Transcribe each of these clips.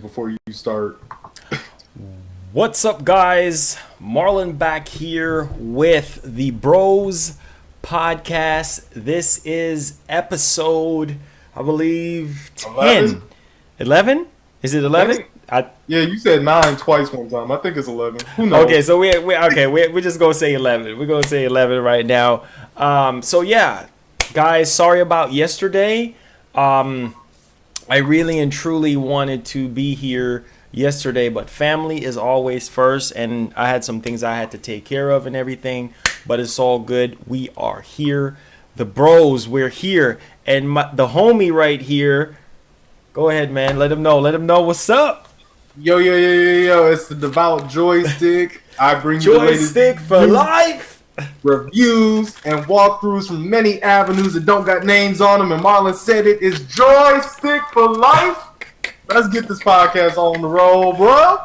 before you start. What's up, guys? Marlon back here with the Bros podcast. This is episode, I believe, 10. 11? Is it 11? Yeah, you said 9 twice one time. I think it's 11. Who knows? Okay, so we're just gonna say 11. We're gonna say 11 right now. So yeah, guys, sorry about yesterday. I really and truly wanted to be here yesterday, but family is always first, and I had some things I had to take care of and everything, but it's all good. We are here. The bros, we're here. And the homie right here, go ahead, man. Let him know what's up. Yo. It's the Devout Joystick. I bring you the latest Joystick for life. Reviews and walkthroughs from many avenues that don't got names on them. And Marlon said it is Joystick for life. Let's get this podcast on the roll, bro.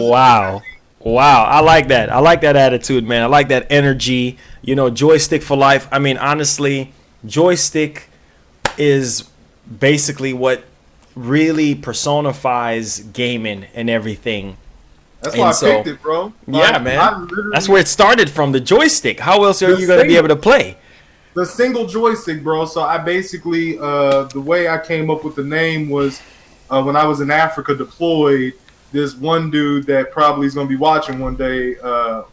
Wow. I like that. I like that attitude, man. I like that energy. You know, Joystick for life. I mean, honestly, Joystick is basically what really personifies gaming and everything. That's why I picked it, bro. Yeah, man. That's where it started from, the joystick. How else are you going to be able to play? The single joystick, bro. So I basically, the way I came up with the name was when I was in Africa deployed, this one dude that probably is going to be watching one day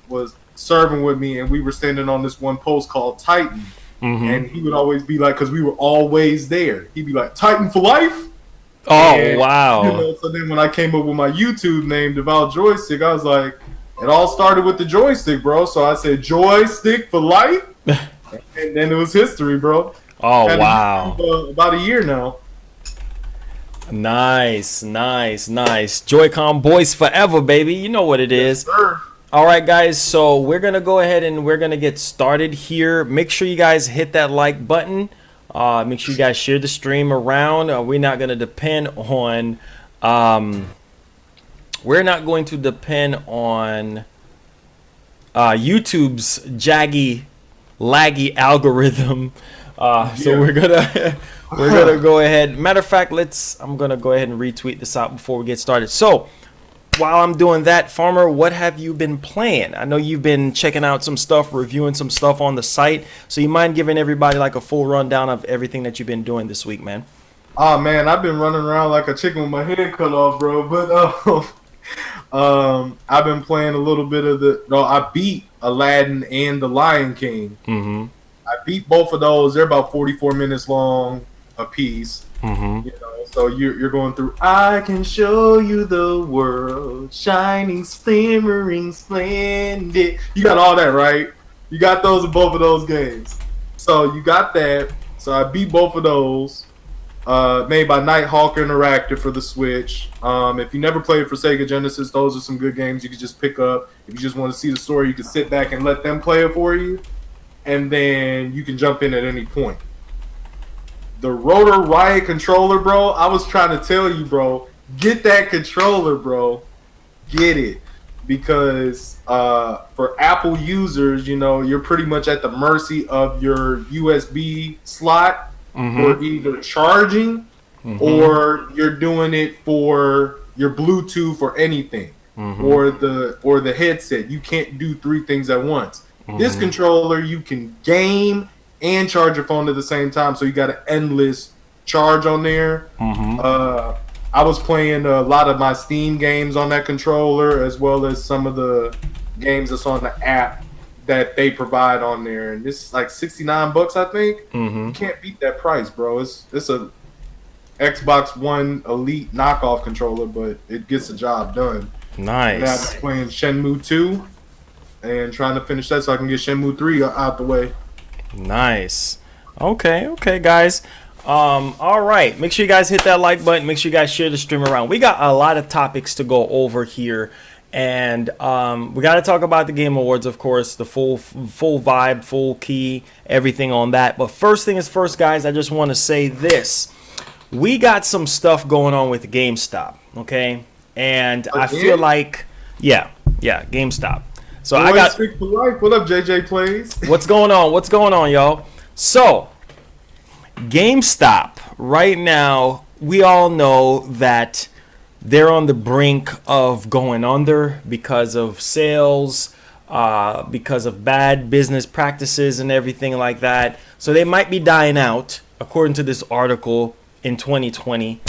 was serving with me, and we were standing on this one post called Titan. Mm-hmm. And he would always be like, because we were always there, he'd be like, Titan for life? Oh, and, wow. You know, so then when I came up with my YouTube name, Devout Joystick, I was like, it all started with the joystick, bro. So I said, Joystick for life. And then it was history, bro. Oh, wow. About a year now. Nice. Joy-Con boys forever, baby. You know what it is. Yes, sir. All right, guys. So we're going to go ahead and we're going to get started here. Make sure you guys hit that like button. Make sure you guys share the stream around. We're not going to depend on YouTube's laggy algorithm. So we're gonna go ahead. Matter of fact, I'm gonna go ahead and retweet this out before we get started. So while I'm doing that, Farmer, what have you been playing? I know you've been checking out some stuff, reviewing some stuff on the site. So you mind giving everybody like a full rundown of everything that you've been doing this week, man? Oh, man, I've been running around like a chicken with my head cut off, bro. But I've been playing a little bit of I beat Aladdin and The Lion King. Mm-hmm. I beat both of those. They're about 44 minutes long a piece. Mm-hmm. You know, so you're going through. I can show you the world, shining, shimmering, splendid. You got all that, right? You got those in both of those games. So you got that. So I beat both of those. Made by Nighthawk Interactive for the Switch. If you never played for Sega Genesis, those are some good games you can just pick up. If you just want to see the story, you can sit back and let them play it for you. And then you can jump in at any point. The Rotor Riot controller, bro, I was trying to tell you, bro, get that controller, bro. Get it. Because for Apple users, you know, you're pretty much at the mercy of your USB slot for either charging or you're doing it for your Bluetooth or anything or the headset. You can't do three things at once. This controller, you can game and charge your phone at the same time, so you got an endless charge on there. I was playing a lot of my Steam games on that controller, as well as some of the games that's on the app that they provide on there, and it's like $69, I think. You can't beat that price, bro. It's a Xbox One Elite knockoff controller, but it gets the job done. Nice. And I've been playing Shenmue 2. And trying to finish that so I can get Shenmue 3 out the way. Nice. Okay, guys. All right. Make sure you guys hit that like button. Make sure you guys share the stream around. We got a lot of topics to go over here. And we got to talk about the Game Awards, of course. The full vibe, full key, everything on that. But first thing is first, guys, I just want to say this. We got some stuff going on with GameStop, okay? And I feel like, yeah, GameStop. So I got. For life. What up, JJ Plays? What's going on, y'all? So, GameStop right now, we all know that they're on the brink of going under because of sales, because of bad business practices and everything like that. So they might be dying out, according to this article, in 2020,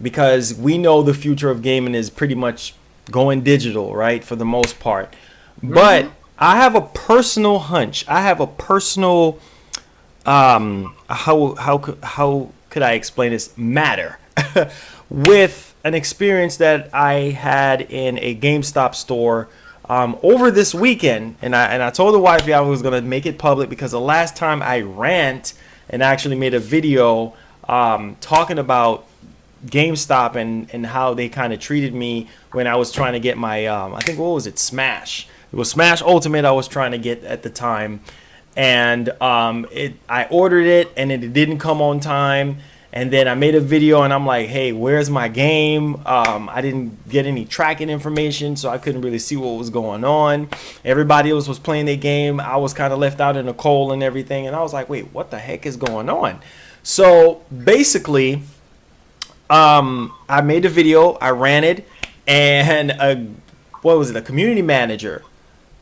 because we know the future of gaming is pretty much going digital, right, for the most part. But I have a personal hunch. I have a personal how could I explain this matter with an experience that I had in a GameStop store over this weekend, and I told the wifey I was gonna make it public because the last time I rant and actually made a video talking about GameStop and how they kind of treated me when I was trying to get my I think, what was it, Smash. It was Smash Ultimate I was trying to get at the time, and I ordered it and it didn't come on time. And then I made a video and I'm like, hey, where's my game? I didn't get any tracking information, so I couldn't really see what was going on. Everybody else was playing their game. I was kind of left out in the cold and everything. And I was like, wait, what the heck is going on? So basically, I made a video, I ran it, and a community manager,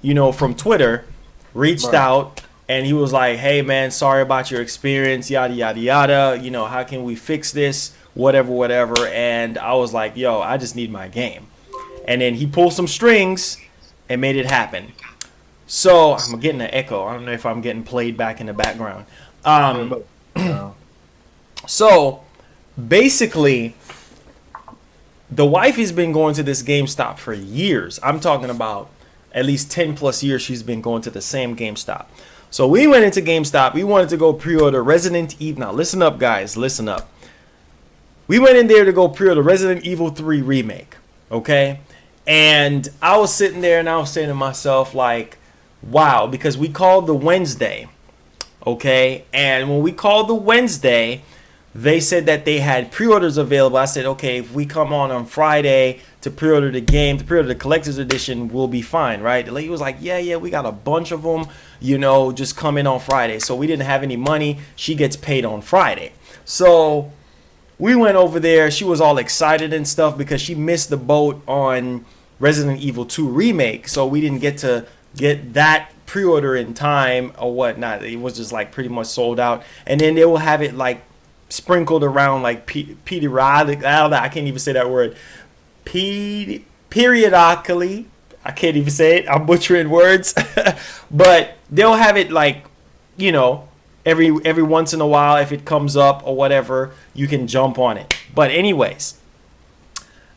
from Twitter reached out. And he was like, hey, man, sorry about your experience, yada, yada, yada. How can we fix this? Whatever. And I was like, yo, I just need my game. And then he pulled some strings and made it happen. So I'm getting an echo. I don't know if I'm getting played back in the background. So basically, the wife has been going to this GameStop for years. I'm talking about at least 10 plus years she's been going to the same GameStop. So we went into GameStop. We wanted to go pre-order Resident Evil. Now, listen up, guys. Listen up. We went in there to go pre-order Resident Evil 3 Remake, okay? And I was sitting there and I was saying to myself, like, wow, because we called the Wednesday, okay? And when we called the Wednesday, they said that they had pre-orders available. I said, okay, if we come on Friday to pre-order the game, to pre-order the collector's edition, we'll be fine, right? The lady was like, yeah, we got a bunch of them, just come in on Friday. So we didn't have any money. She gets paid on Friday. So we went over there. She was all excited and stuff because she missed the boat on Resident Evil 2 Remake. So we didn't get to get that pre-order in time or whatnot. It was just like pretty much sold out. And then they will have it like sprinkled around like periodic. I can't even say that word. Periodically. I can't even say it. I'm butchering words. But they'll have it like, every once in a while, if it comes up or whatever, you can jump on it. But anyways,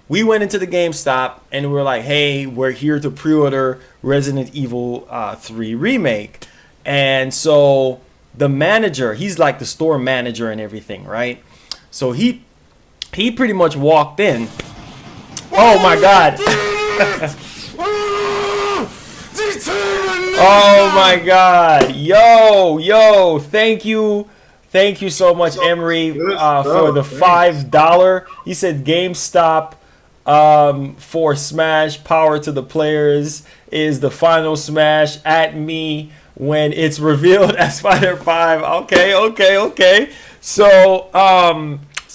we went into the GameStop and we were like, hey, we're here to pre-order Resident Evil 3 Remake. And so the manager, he's like the store manager and everything, right? So he pretty much walked in. Oh my God. Oh my God. Yo, thank you so much, Emery, for the $5. He said GameStop for Smash, power to the players, is the final Smash at me when it's revealed as Spider 5. Okay. So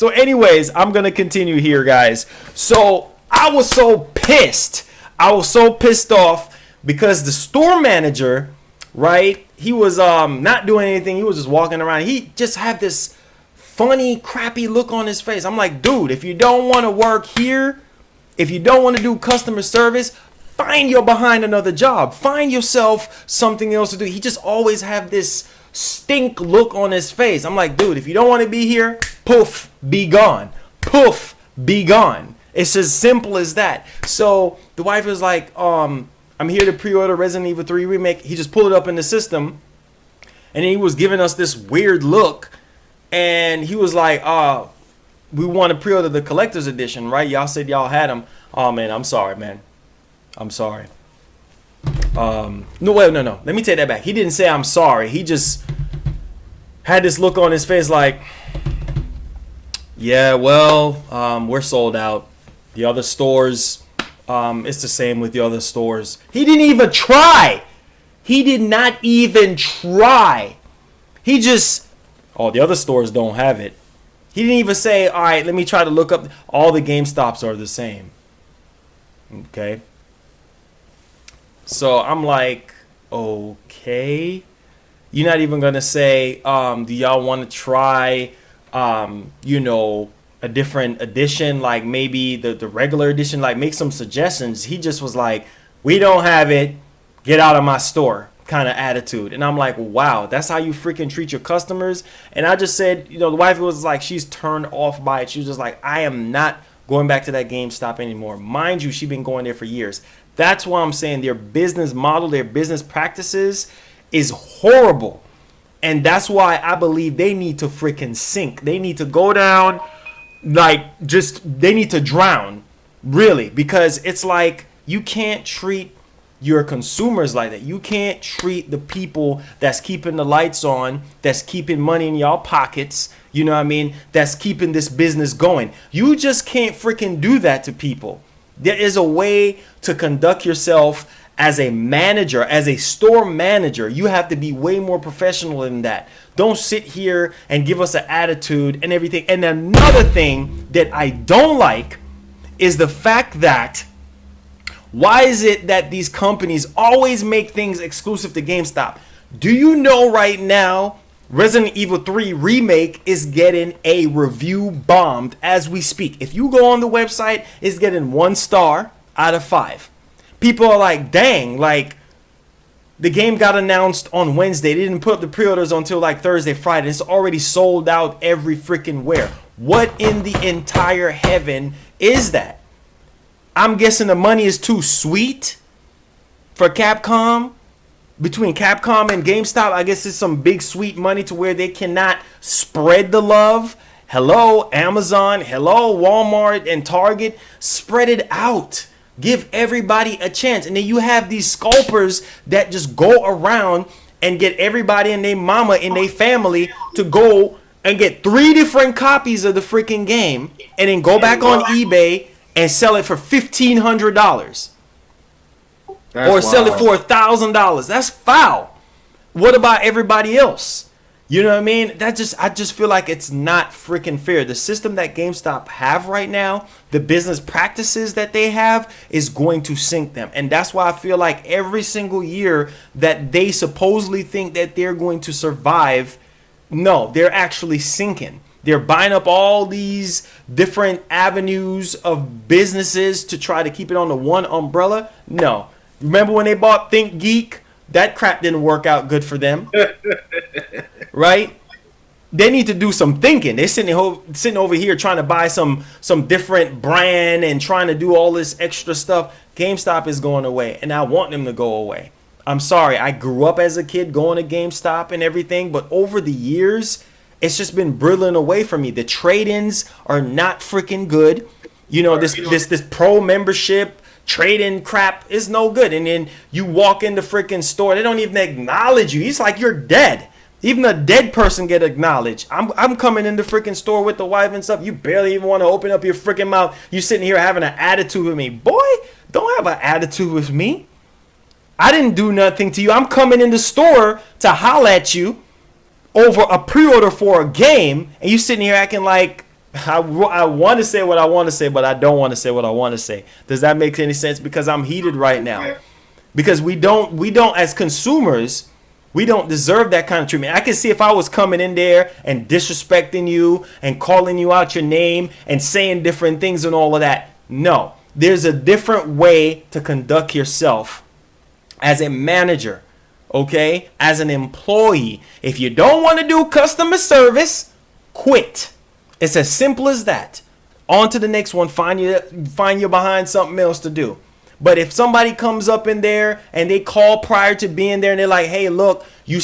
anyways, I'm gonna continue here, guys. So I was so pissed off because the store manager, right, he was not doing anything. He was just walking around. He just had this funny, crappy look on his face. I'm like, dude, if you don't want to work here, if you don't want to do customer service, find your behind another job. Find yourself something else to do. He just always have this stink look on his face. I'm like, dude, if you don't want to be here, poof, be gone. Poof, be gone. It's as simple as that. So the wife was like, I'm here to pre-order Resident Evil 3 Remake. He just pulled it up in the system, and he was giving us this weird look, and he was like, we want to pre-order the collector's edition, right? Y'all said y'all had them. Oh, man, I'm sorry, man. I'm sorry. No. Let me take that back. He didn't say I'm sorry. He just had this look on his face like, yeah, well, we're sold out. The other stores, it's the same with the other stores. He didn't even try. He did not even try. He just, the other stores don't have it. He didn't even say, all right, let me try to look up. All the GameStops are the same. Okay. So I'm like, okay. You're not even going to say, do y'all want to try, a different edition, like maybe the regular edition, like make some suggestions. He just was like, we don't have it. Get out of my store kind of attitude. And I'm like, wow, that's how you freaking treat your customers. And I just said, the wife was like, she's turned off by it. She was just like, I am not going back to that GameStop anymore. Mind you, she's been going there for years. That's why I'm saying their business model, their business practices is horrible. And that's why I believe they need to freaking sink. They need to go down, they need to drown, really. Because it's like, you can't treat your consumers like that. You can't treat the people that's keeping the lights on, that's keeping money in y'all pockets, you know what I mean, that's keeping this business going. You just can't freaking do that to people. There is a way to conduct yourself as a manager, as a store manager. You have to be way more professional than that. Don't sit here and give us an attitude and everything. And another thing that I don't like is the fact that why is it that these companies always make things exclusive to GameStop? Do you know right now Resident Evil 3 Remake is getting a review bombed as we speak? If you go on the website, it's getting 1 star out of 5. People are like, dang, like the game got announced on Wednesday. They didn't put up the pre-orders until like Thursday, Friday. It's already sold out every freaking where. What in the entire heaven is that? I'm guessing the money is too sweet for Capcom. Between Capcom and GameStop, I guess it's some big sweet money to where they cannot spread the love. Hello, Amazon. Hello, Walmart and Target. Spread it out. Give everybody a chance. And then you have these scalpers that just go around and get everybody and their mama and their family to go and get 3 different copies of the freaking game and then go back on eBay and sell it for $1,500 or sell it for $1,000. That's foul. What about everybody else? You know what I mean? I just feel like it's not freaking fair. The system that GameStop have right now, the business practices that they have is going to sink them. And that's why I feel like every single year that they supposedly think that they're going to survive, no, they're actually sinking. They're buying up all these different avenues of businesses to try to keep it on the one umbrella. No. Remember when they bought Think Geek? That crap didn't work out good for them. Right? They need to do some thinking. They're sitting over here trying to buy some different brand and trying to do all this extra stuff. GameStop is going away, and I want them to go away. I'm sorry. I grew up as a kid going to GameStop and everything, but over the years, it's just been brittling away from me. The trade-ins are not freaking good. You know, this pro membership trade-in crap is no good. And then you walk in the freaking store, they don't even acknowledge you. It's like you're dead. Even a dead person get acknowledged. I'm coming in the freaking store with the wife and stuff. You barely even want to open up your freaking mouth. You sitting here having an attitude with me. Boy, don't have an attitude with me. I didn't do nothing to you. I'm coming in the store to holler at you over a pre-order for a game, and you sitting here acting like I want to say what I want to say, but I don't want to say what I want to say. Does that make any sense? Because I'm heated right now. Because we don't as consumers, we don't deserve that kind of treatment. I can see if I was coming in there and disrespecting you and calling you out your name and saying different things and all of that. No, there's a different way to conduct yourself as a manager. Okay, as an employee. If you don't want to do customer service, quit. It's as simple as that. On to the next one. Find you behind something else to do. But if somebody comes up in there and they call prior to being there and they're like, hey, look, you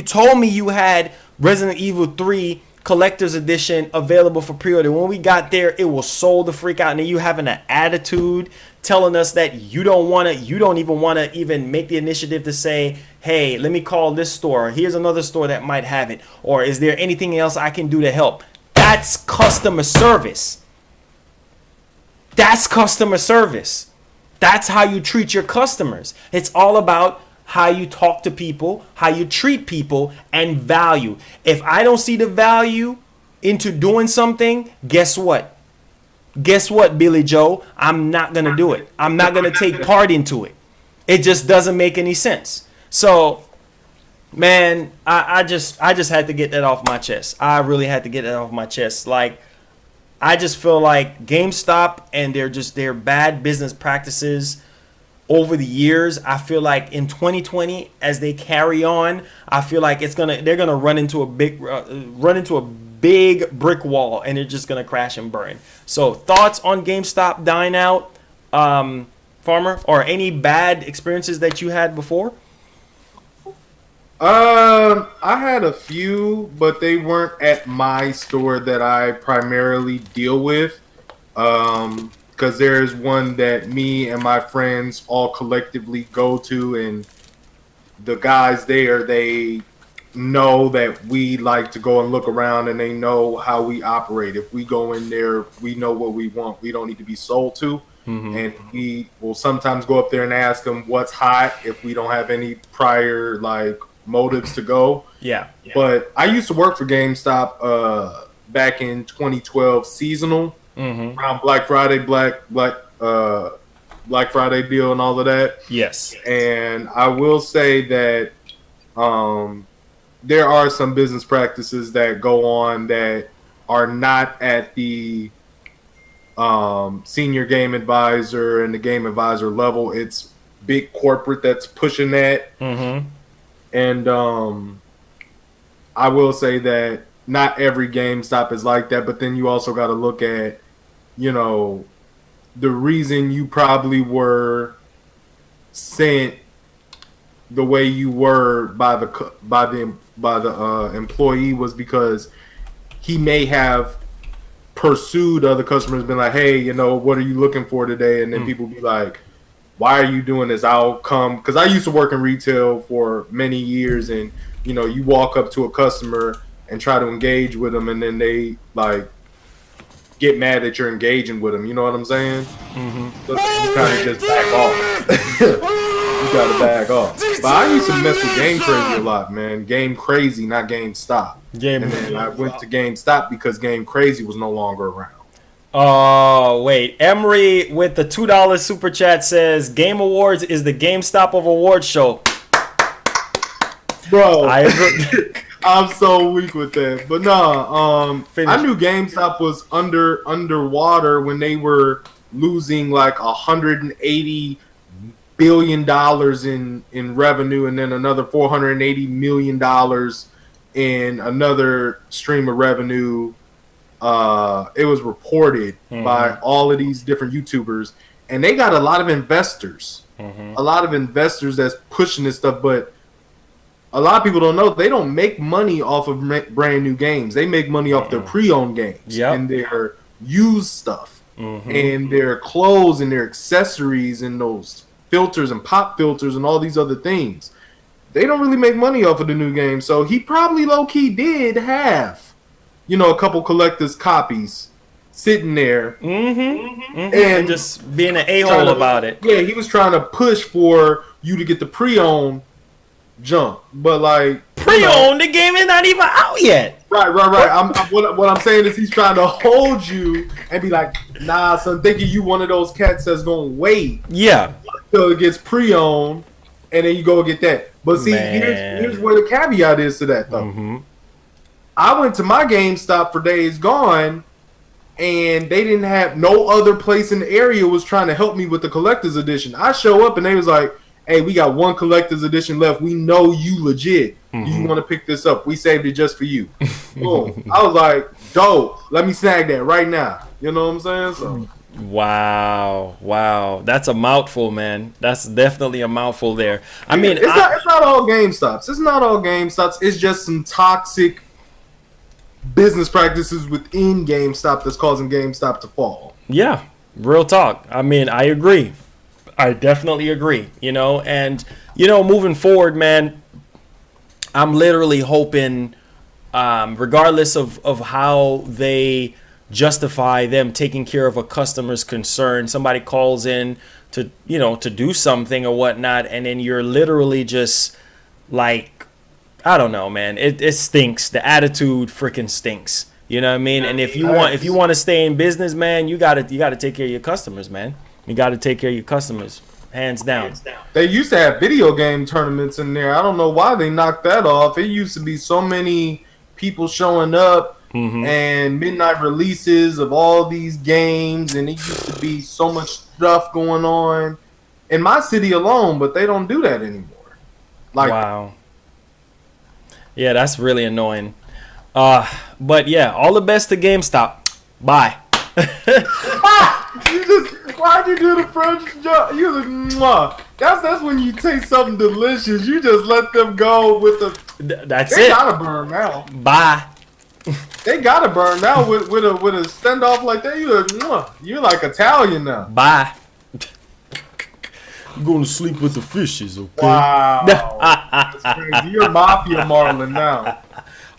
told me you had Resident Evil 3 Collector's Edition available for pre-order. When we got there, it was sold the freak out. And then you having an attitude telling us that you don't even want to even make the initiative to say, hey, let me call this store. Here's another store that might have it. Or is there anything else I can do to help? That's customer service. That's customer service. That's how you treat your customers. It's all about how you talk to people, how you treat people, and value. If I don't see the value into doing something, guess what? Guess what, Billy Joe? I'm not going to do it. I'm not going to take part into it. It just doesn't make any sense. So, man, I just had to get that off my chest. I really had to get that off my chest. Like, I just feel like GameStop and their bad business practices over the years. I feel like in 2020, as they carry on, I feel like they're gonna run into a big brick wall, and they're just gonna crash and burn. So, thoughts on GameStop dying out, Farmer, or any bad experiences that you had before? I had a few, but they weren't at my store that I primarily deal with. Because there's one that me and my friends all collectively go to, and the guys there, they know that we like to go and look around, and they know how we operate. If we go in there, we know what we want. We don't need to be sold to. And we will sometimes go up there and ask them what's hot if we don't have any prior like motives to go. Yeah. But I used to work for GameStop back in 2012 seasonal around Black Friday, Black Friday deal and all of that. Yes. And I will say that there are some business practices that go on that are not at the senior game advisor and the game advisor level. It's big corporate that's pushing that. And I will say that not every GameStop is like that, but then you also got to look at, you know, the reason you probably were sent the way you were by the employee was because he may have pursued other customers, been like, hey, you know, what are you looking for today? And then people be like, why are you doing this? I'll come. Because I used to work in retail for many years, and, you know, you walk up to a customer and try to engage with them, and then they, like, get mad that you're engaging with them. You know what I'm saying? So you kind of just back off. You got to back off. But I used to mess with Game Crazy a lot, man. Game Crazy, not GameStop. And then I went to GameStop because Game Crazy was no longer around. Oh, wait. Emery with the $2 super chat says, Game Awards is the GameStop of awards show. Bro, I'm so weak with that. But nah, I knew GameStop was underwater when they were losing like $180 billion in revenue, and then another $480 million in another stream of revenue. It was reported by all of these different YouTubers, and they got a lot of investors. A lot of investors that's pushing this stuff, but a lot of people don't know they don't make money off of brand new games. They make money off their pre-owned games and their used stuff and their clothes and their accessories and those filters and pop filters and all these other things. They don't really make money off of the new game. So he probably low-key did have, you know, a couple collector's copies sitting there. And just being an a-hole about it. Yeah, he was trying to push for you to get the pre-owned jump. But, like... Pre-owned? The game is not even out yet. Right. What I'm saying is he's trying to hold you and be like, nah, son, thinking you one of those cats that's going to wait. Yeah. Until it gets pre-owned, and then you go get that. But see, here's where the caveat is to that, though. I went to my GameStop for Days Gone, and they didn't have no other place in the area was trying to help me with the collector's edition. I show up, and they was like, hey, we got one collector's edition left. We know you legit. You want to pick this up. We saved it just for you. Boom. I was like, dope. Let me snag that right now. You know what I'm saying? So. Wow. That's a mouthful, man. That's definitely a mouthful there. I mean, it's not all GameStops. It's not all GameStops. It's just some toxic business practices within GameStop that's causing GameStop to fall. Yeah, real talk. I mean, I agree. I definitely agree, you know, and, you know, moving forward, man, I'm literally hoping, regardless of how they justify them taking care of a customer's concern, somebody calls in to, you know, to do something or whatnot, and then you're literally just like, I don't know, man, it stinks. The attitude freaking stinks. You know what I mean? And if you want to stay in business, man, you gotta take care of your customers, man. You gotta take care of your customers, hands down. They used to have video game tournaments in there. I don't know why they knocked that off. It used to be so many people showing up and midnight releases of all these games, and it used to be so much stuff going on in my city alone. But they don't do that anymore. Like, wow. Yeah, that's really annoying. But yeah, all the best to GameStop. Bye. Why'd you do the French joke? You was mwah. That's when you taste something delicious. You just let them go with the. That's they it. Gotta burn now. Bye. They gotta burn now with a standoff like that. You're like Italian now. Bye. I'm going to sleep with the fishes. Okay. Wow. That's crazy. You're mafia Marlon now.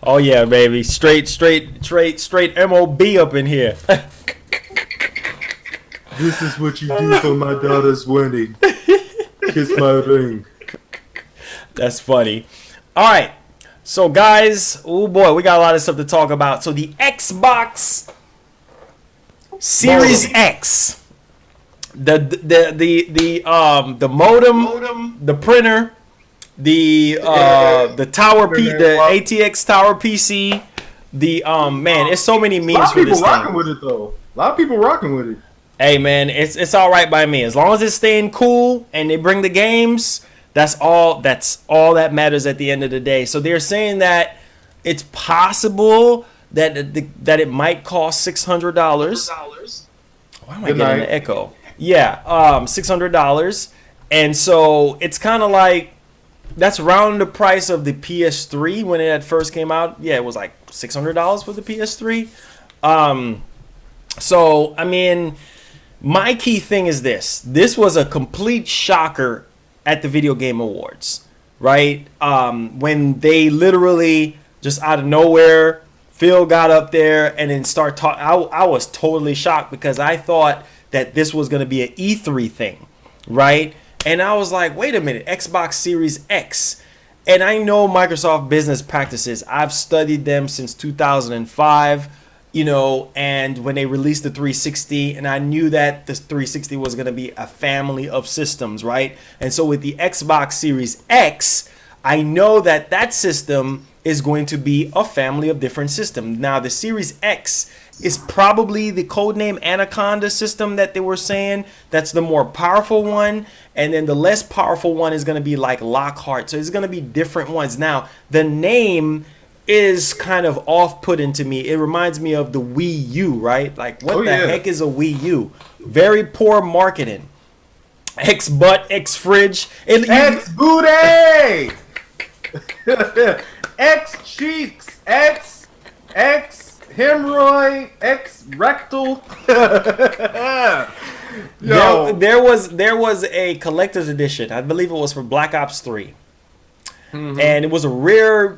Oh yeah, baby. Straight MOB up in here. This is what you do for my daughter's wedding. Kiss my ring. That's funny. All right. So guys, oh boy, we got a lot of stuff to talk about. So the Xbox Series X, the modem, the printer, the tower the ATX tower PC, man, it's so many memes for this thing. A lot of people rocking with it though. A lot of people rocking with it. Hey man, it's all right by me as long as it's staying cool and they bring the games. That's all that matters at the end of the day. So they're saying that it's possible that it might cost $600. Why am I getting an echo? Yeah, $600, and so it's kind of like that's around the price of the PS3 when it had first came out. Yeah, it was like $600 for the PS3. So I mean, my key thing is this. This was a complete shocker at the Video Game Awards, right? When they literally just out of nowhere, Phil got up there and then start talking. I was totally shocked because I thought that this was going to be an E3 thing, right? And I was like, wait a minute, Xbox Series X. And I know Microsoft business practices. I've studied them since 2005. And when they released the 360, and I knew that the 360 was going to be a family of systems, right? And so with the Xbox Series X, I know that system is going to be a family of different systems. Now, the Series X is probably the codename Anaconda system that they were saying. That's the more powerful one. And then the less powerful one is going to be like Lockhart. So it's going to be different ones. Now, the name is kind of off-putting to me. It reminds me of the Wii U, right? Like, what the heck is a Wii U? Very poor marketing. X butt, X fridge. X booty! X cheeks, X hemorrhoid, X rectal. Yo. There was a collector's edition. I believe it was for Black Ops 3. And it was a rare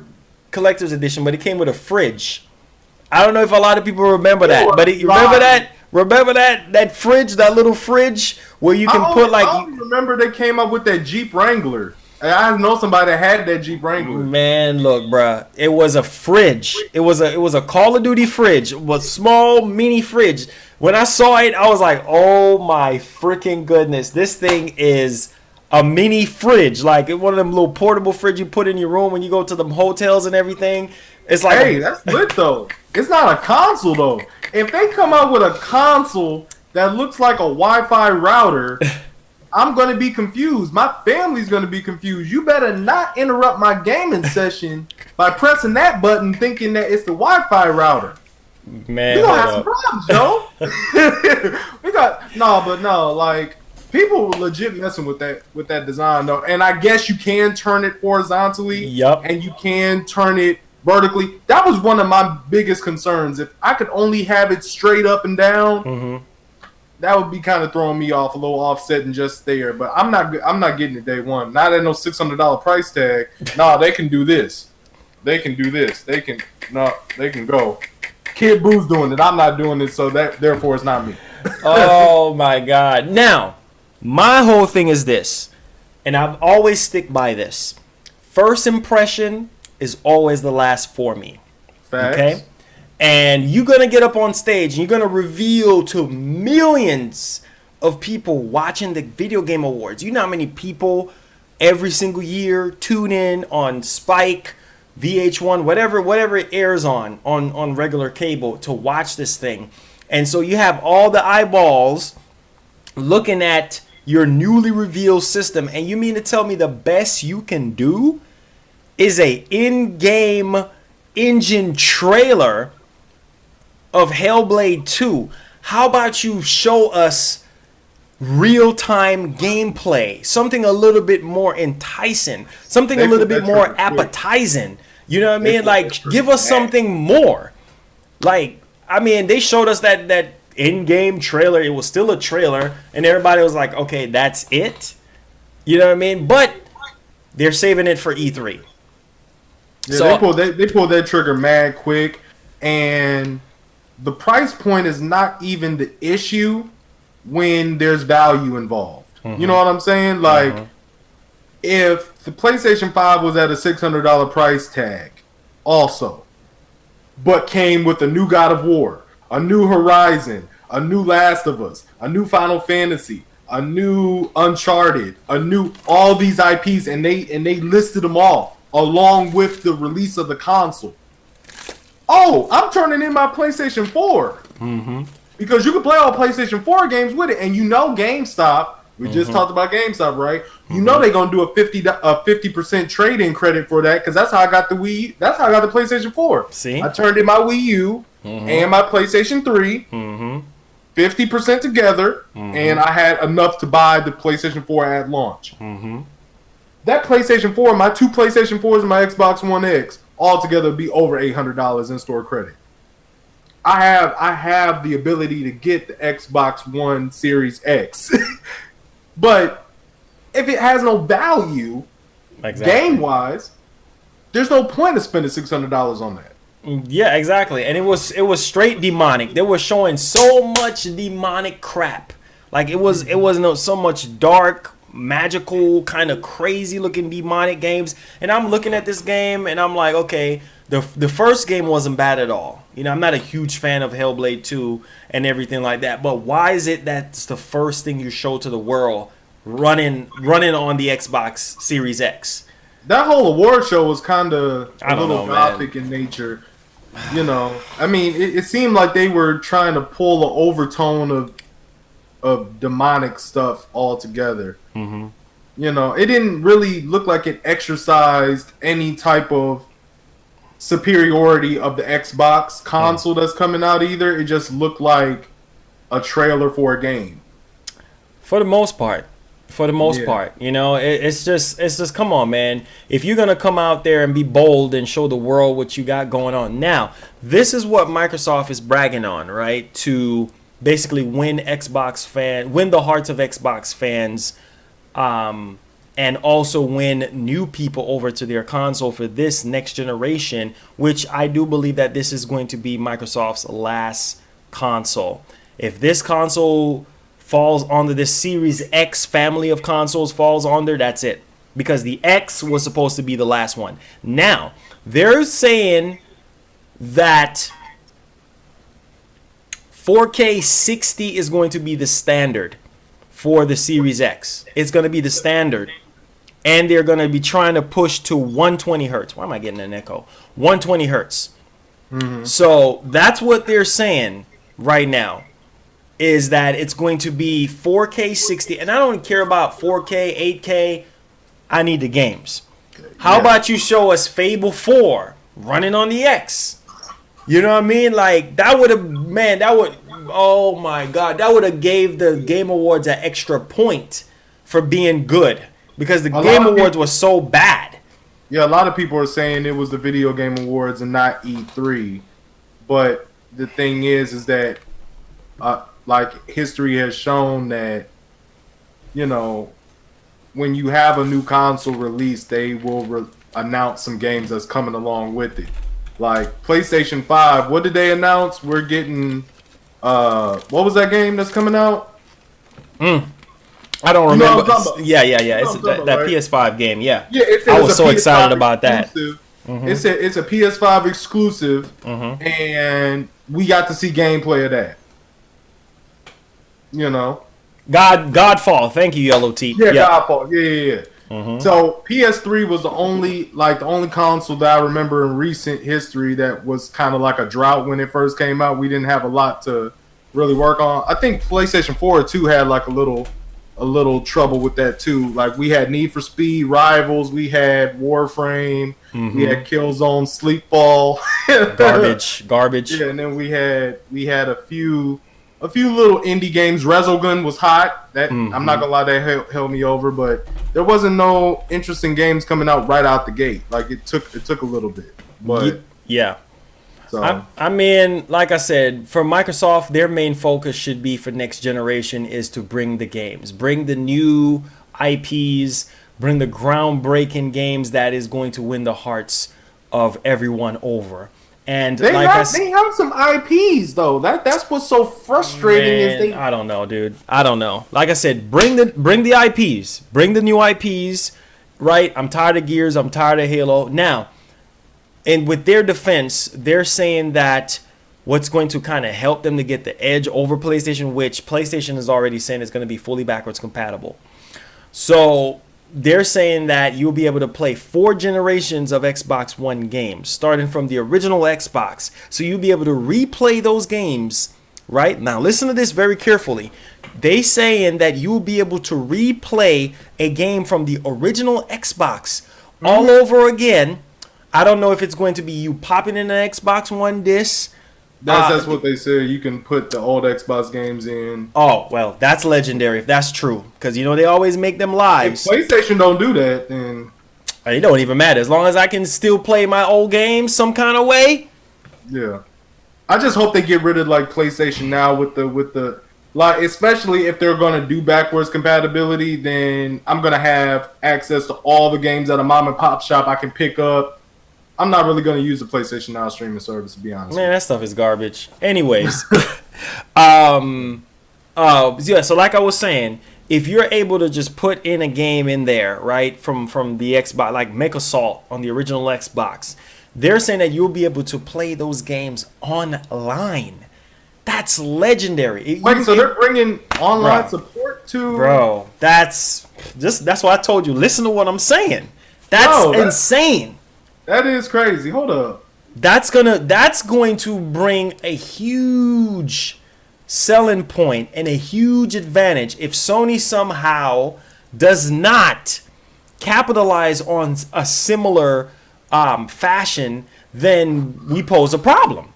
collector's edition, but it came with a fridge. I don't know if a lot of people remember that, but remember that fridge, that little fridge where you can put like. I remember they came up with that Jeep Wrangler. I know somebody that had that Jeep Wrangler. Man, look, bruh, it was a fridge. It was a Call of Duty fridge. It was a small mini fridge. When I saw it, I was like, oh my freaking goodness, this thing is a mini fridge, like one of them little portable fridge you put in your room when you go to the hotels and everything. It's like, hey, that's lit though. It's not a console though. If they come out with a console that looks like a Wi-Fi router, I'm gonna be confused. My family's gonna be confused. You better not interrupt my gaming session by pressing that button, thinking that it's the Wi-Fi router. Man, we gonna have some problems, Joe. Like. People were legit messing with that design though, and I guess you can turn it horizontally, and you can turn it vertically. That was one of my biggest concerns. If I could only have it straight up and down, that would be kind of throwing me off, a little offset and just there. But I'm not getting it day one. Not at no $600 price tag. Nah, they can do this. They can do this. They can go. Kid Boo's doing it. I'm not doing it, so therefore it's not me. Oh my God! Now. My whole thing is this, and I've always stick by this. First impression is always the last for me. Facts. Okay? And you're going to get up on stage and you're going to reveal to millions of people watching the Video Game Awards. You know how many people every single year tune in on Spike, VH1, whatever it airs on regular cable to watch this thing. And so you have all the eyeballs looking at your newly revealed system, and you mean to tell me the best you can do is a in-game engine trailer of Hellblade 2? How about you show us real-time gameplay, something a little bit more enticing, something a little bit more appetizing? You know what I mean? Like, give us something more. Like, I mean, they showed us that in-game trailer. It was still a trailer, and everybody was like, okay, that's it. You know what I mean? But they're saving it for E3. Yeah, so they pulled that trigger mad quick, and the price point is not even the issue when there's value involved. You know what I'm saying? Like, if the PlayStation 5 was at a $600 price tag also, but came with a new God of War, a new Horizon, a new Last of Us, a new Final Fantasy, a new Uncharted, a new all these IPs, and they listed them off along with the release of the console. Oh, I'm turning in my PlayStation 4 because you can play all PlayStation 4 games with it, and you know GameStop. We just talked about GameStop, right? You know they're gonna do a 50% trade-in credit for that, because that's how I got the Wii. That's how I got the PlayStation 4. See, I turned in my Wii U and my PlayStation 3, 50% together, and I had enough to buy the PlayStation 4 at launch. That PlayStation 4, my two PlayStation 4s and my Xbox One X, all together would be over $800 in store credit. I have the ability to get the Xbox One Series X. But if it has no value, game-wise, there's no point of spending $600 on that. Yeah, exactly. And it was straight demonic. They were showing so much demonic crap. Like, it wasn't so much dark, magical, kind of crazy looking demonic games. And I'm looking at this game and I'm like, okay, the first game wasn't bad at all. You know, I'm not a huge fan of Hellblade 2 and everything like that. But why is it that's the first thing you show to the world running on the Xbox Series X? That whole award show was kind of a little gothic in nature. You know, I mean, it seemed like they were trying to pull an overtone of demonic stuff all together. You know, it didn't really look like it exercised any type of superiority of the Xbox console that's coming out either. It just looked like a trailer for a game. For the most part. You know, it's just come on, man. If you're gonna come out there and be bold and show the world what you got going on, now this is what Microsoft is bragging on, right? To basically win the hearts of Xbox fans, and also win new people over to their console for this next generation, which I do believe that this is going to be Microsoft's last console. If this console falls under this Series X family of consoles, falls under, that's it. Because the X was supposed to be the last one. Now, they're saying that 4K 60 is going to be the standard for the Series X. It's going to be the standard. And they're going to be trying to push to 120 hertz. Why am I getting an echo? 120 hertz. So that's what they're saying right now, is that it's going to be 4K 60. And I don't care about 4K, 8K. I need the games. How about you show us Fable 4 running on the X? You know what I mean? Like, that would have, oh my God, that would have gave the Game Awards an extra point for being good. Because the Game Awards was so bad. Yeah, a lot of people are saying it was the Video Game Awards and not E3. But the thing is that, like, history has shown that, you know, when you have a new console release, they will announce some games that's coming along with it. Like, PlayStation 5, what did they announce? We're getting, what was that game that's coming out? I don't remember. Yeah. It's that PS5 game. Yeah. Yeah. I was so excited about that. It's a PS5 exclusive, and we got to see gameplay of that. You know, Godfall. Thank you, Yellow T. yeah, Godfall. Yeah. So PS3 was the only console that I remember in recent history that was kind of like a drought when it first came out. We didn't have a lot to really work on. I think PlayStation 4 or 2 had like a little trouble with that too. Like we had Need for Speed, Rivals, we had Warframe, we had Killzone, Sleepfall, garbage. Yeah, and then we had a few little indie games. Resogun was hot. That I'm not gonna lie, that held me over, but there wasn't no interesting games coming out right out the gate. Like it took a little bit, but yeah. So I mean, like I said, for Microsoft, their main focus should be for next generation is to bring the games, bring the new IPs, bring the groundbreaking games that is going to win the hearts of everyone over. And they have some IPs though. That's what's so frustrating. Man, I don't know, dude. I don't know. Like I said, bring the IPs, bring the new IPs. Right? I'm tired of Gears. I'm tired of Halo. Now, and with their defense, they're saying that what's going to kind of help them to get the edge over PlayStation, which PlayStation is already saying is going to be fully backwards compatible. So they're saying that you'll be able to play 4 generations of Xbox One games, starting from the original Xbox. So you'll be able to replay those games, right? Now listen to this very carefully. They saying that you'll be able to replay a game from the original Xbox all over again. I don't know if it's going to be you popping in an Xbox One disc. That's what they said. You can put the old Xbox games in. Oh, well, that's legendary if that's true. Because, you know, they always make them lives. If PlayStation don't do that, then it don't even matter. As long as I can still play my old games some kind of way. Yeah. I just hope they get rid of, like, PlayStation Now with the like, especially if they're going to do backwards compatibility, then I'm going to have access to all the games at a mom and pop shop I can pick up. I'm not really going to use the PlayStation Now streaming service, to be honest. Man, that stuff is garbage. Anyways. Yeah, so like I was saying, if you're able to just put in a game in there, right, from the Xbox, like Make Assault on the original Xbox, they're saying that you'll be able to play those games online. That's legendary. So they're bringing online support to... Bro, that's what I told you. Listen to what I'm saying. That's insane. That is crazy. Hold up. That's going to bring a huge selling point and a huge advantage if Sony somehow does not capitalize on a similar fashion. Then we pose a problem.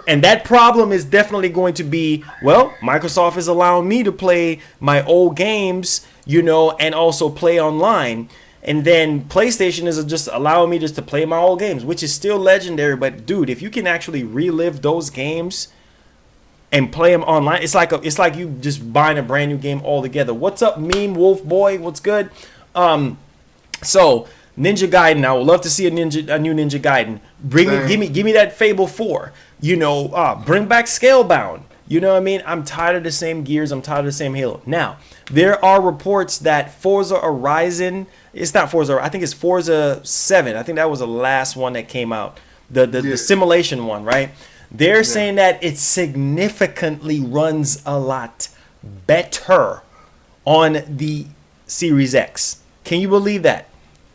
And that problem is definitely going to be, well, Microsoft is allowing me to play my old games, you know, and also play online. And then PlayStation is just allowing me just to play my old games, which is still legendary. But dude, if you can actually relive those games and play them online, it's like you just buying a brand new game altogether. What's up, Meme Wolf Boy? What's good? So Ninja Gaiden, I would love to see a new Ninja Gaiden. Give me that Fable 4. You know, bring back Scalebound. You know what I mean? I'm tired of the same Gears. I'm tired of the same Halo. Now, there are reports that Forza Horizon, it's not Forza, I think it's Forza 7. I think that was the last one that came out. The simulation one, right? They're saying that it significantly runs a lot better on the Series X. Can you believe that?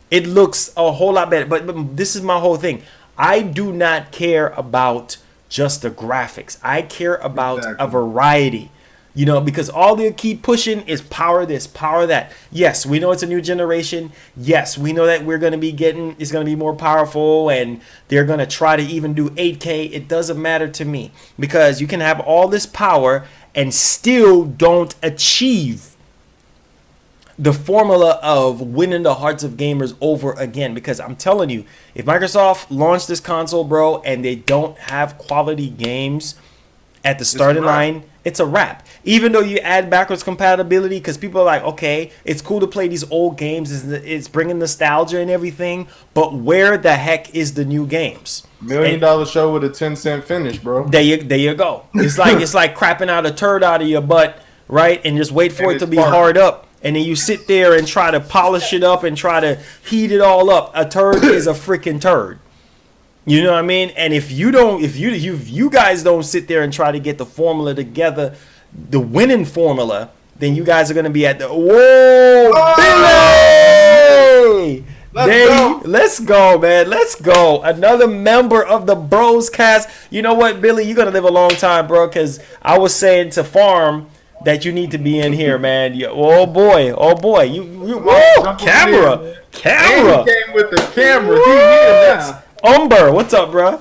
It looks a whole lot better. But this is my whole thing. I do not care about just the graphics. I care about a variety. You know, because all they keep pushing is power this, power that. Yes, we know it's a new generation. Yes, we know that it's going to be more powerful, and they're going to try to even do 8K. It doesn't matter to me, because you can have all this power and still don't achieve the formula of winning the hearts of gamers over again. Because I'm telling you, if Microsoft launched this console, bro, and they don't have quality games at the starting line, it's a wrap. Even though you add backwards compatibility, because people are like, okay, it's cool to play these old games, it's bringing nostalgia and everything, but where the heck is the new games? $1 million show with a 10-cent finish, bro. There you go. It's like crapping out a turd out of your butt, right? And just wait for it to be hard up. And then you sit there and try to polish it up and try to heat it all up. A turd is a freaking turd. You know what I mean? And if you guys don't sit there and try to get the formula together, the winning formula, then you guys are gonna be at the Billy. Let's go, man. Let's go. Another member of the Bros Cast. You know what, Billy? You're gonna live a long time, bro. Because I was saying to Farm that you need to be in here, man. Oh boy. Camera. And he came with the camera. He here now. Umber, what's up, bro?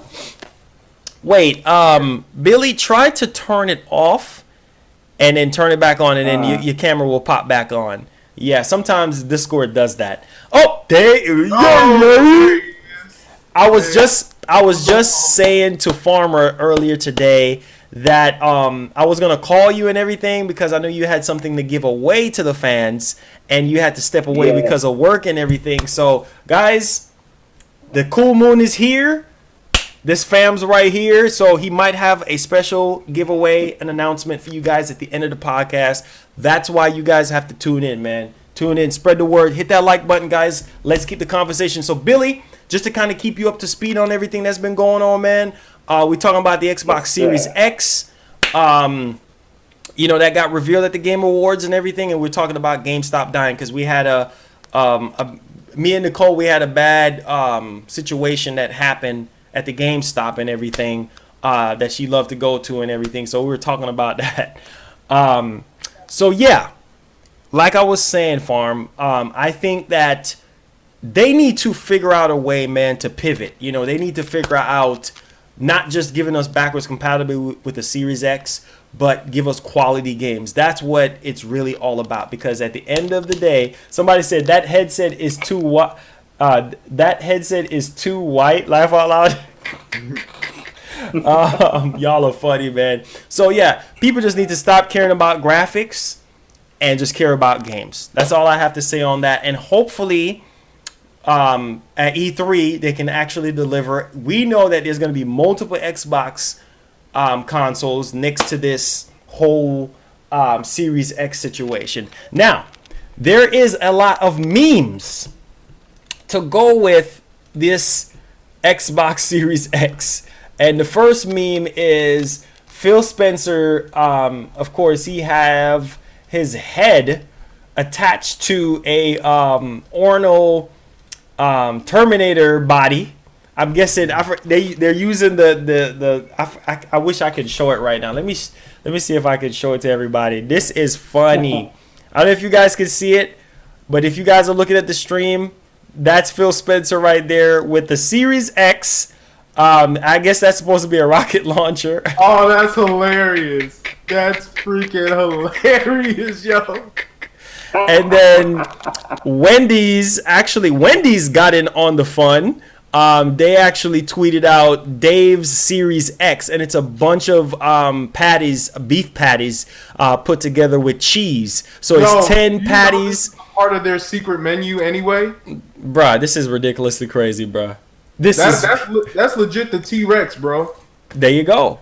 Wait, Billy, try to turn it off and then turn it back on, and then your camera will pop back on. Yeah, sometimes Discord does that. Oh, I was just saying to Farmer earlier today that I was gonna call you and everything because I knew you had something to give away to the fans, and you had to step away because of work and everything. So, guys, the Cool Moon is here. This fam's right here, so he might have a special giveaway, an announcement for you guys at the end of the podcast. That's why you guys have to tune in, man. Tune in, spread the word, hit that like button, guys. Let's keep the conversation. So, Billy, just to kind of keep you up to speed on everything that's been going on, man, we're talking about the Xbox Series X. That got revealed at the Game Awards and everything, and we're talking about GameStop dying because we had me and Nicole, we had a bad situation that happened at the GameStop and everything that she loved to go to and everything. So we were talking about that. Like I was saying, Farm, I think that they need to figure out a way, man, to pivot. You know, they need to figure out not just giving us backwards compatibility with the Series X, but give us quality games. That's what it's really all about. Because at the end of the day, somebody said that headset is too white. Laugh out loud. Y'all are funny, man. So yeah, people just need to stop caring about graphics and just care about games. That's all I have to say on that. And hopefully at E3 they can actually deliver. We know that there's going to be multiple Xbox consoles next to this whole Series X situation. Now, there is a lot of memes to go with this Xbox Series X. And the first meme is Phil Spencer. Of course, he have his head attached to a Orno Terminator body. I'm guessing they're using the I wish I could show it right now. Let me see if I can show it to everybody. This is funny. I don't know if you guys can see it, but if you guys are looking at the stream, that's Phil Spencer right there with the Series X. I guess that's supposed to be a rocket launcher. Oh, that's hilarious. That's freaking hilarious, yo. And then Wendy's got in on the fun. They actually tweeted out Dave's Series X, and it's a bunch of beef patties put together with cheese. So it's 10 patties. Part of their secret menu anyway. Bruh, this is ridiculously crazy, bruh. That's legit the T-Rex, bro. There you go,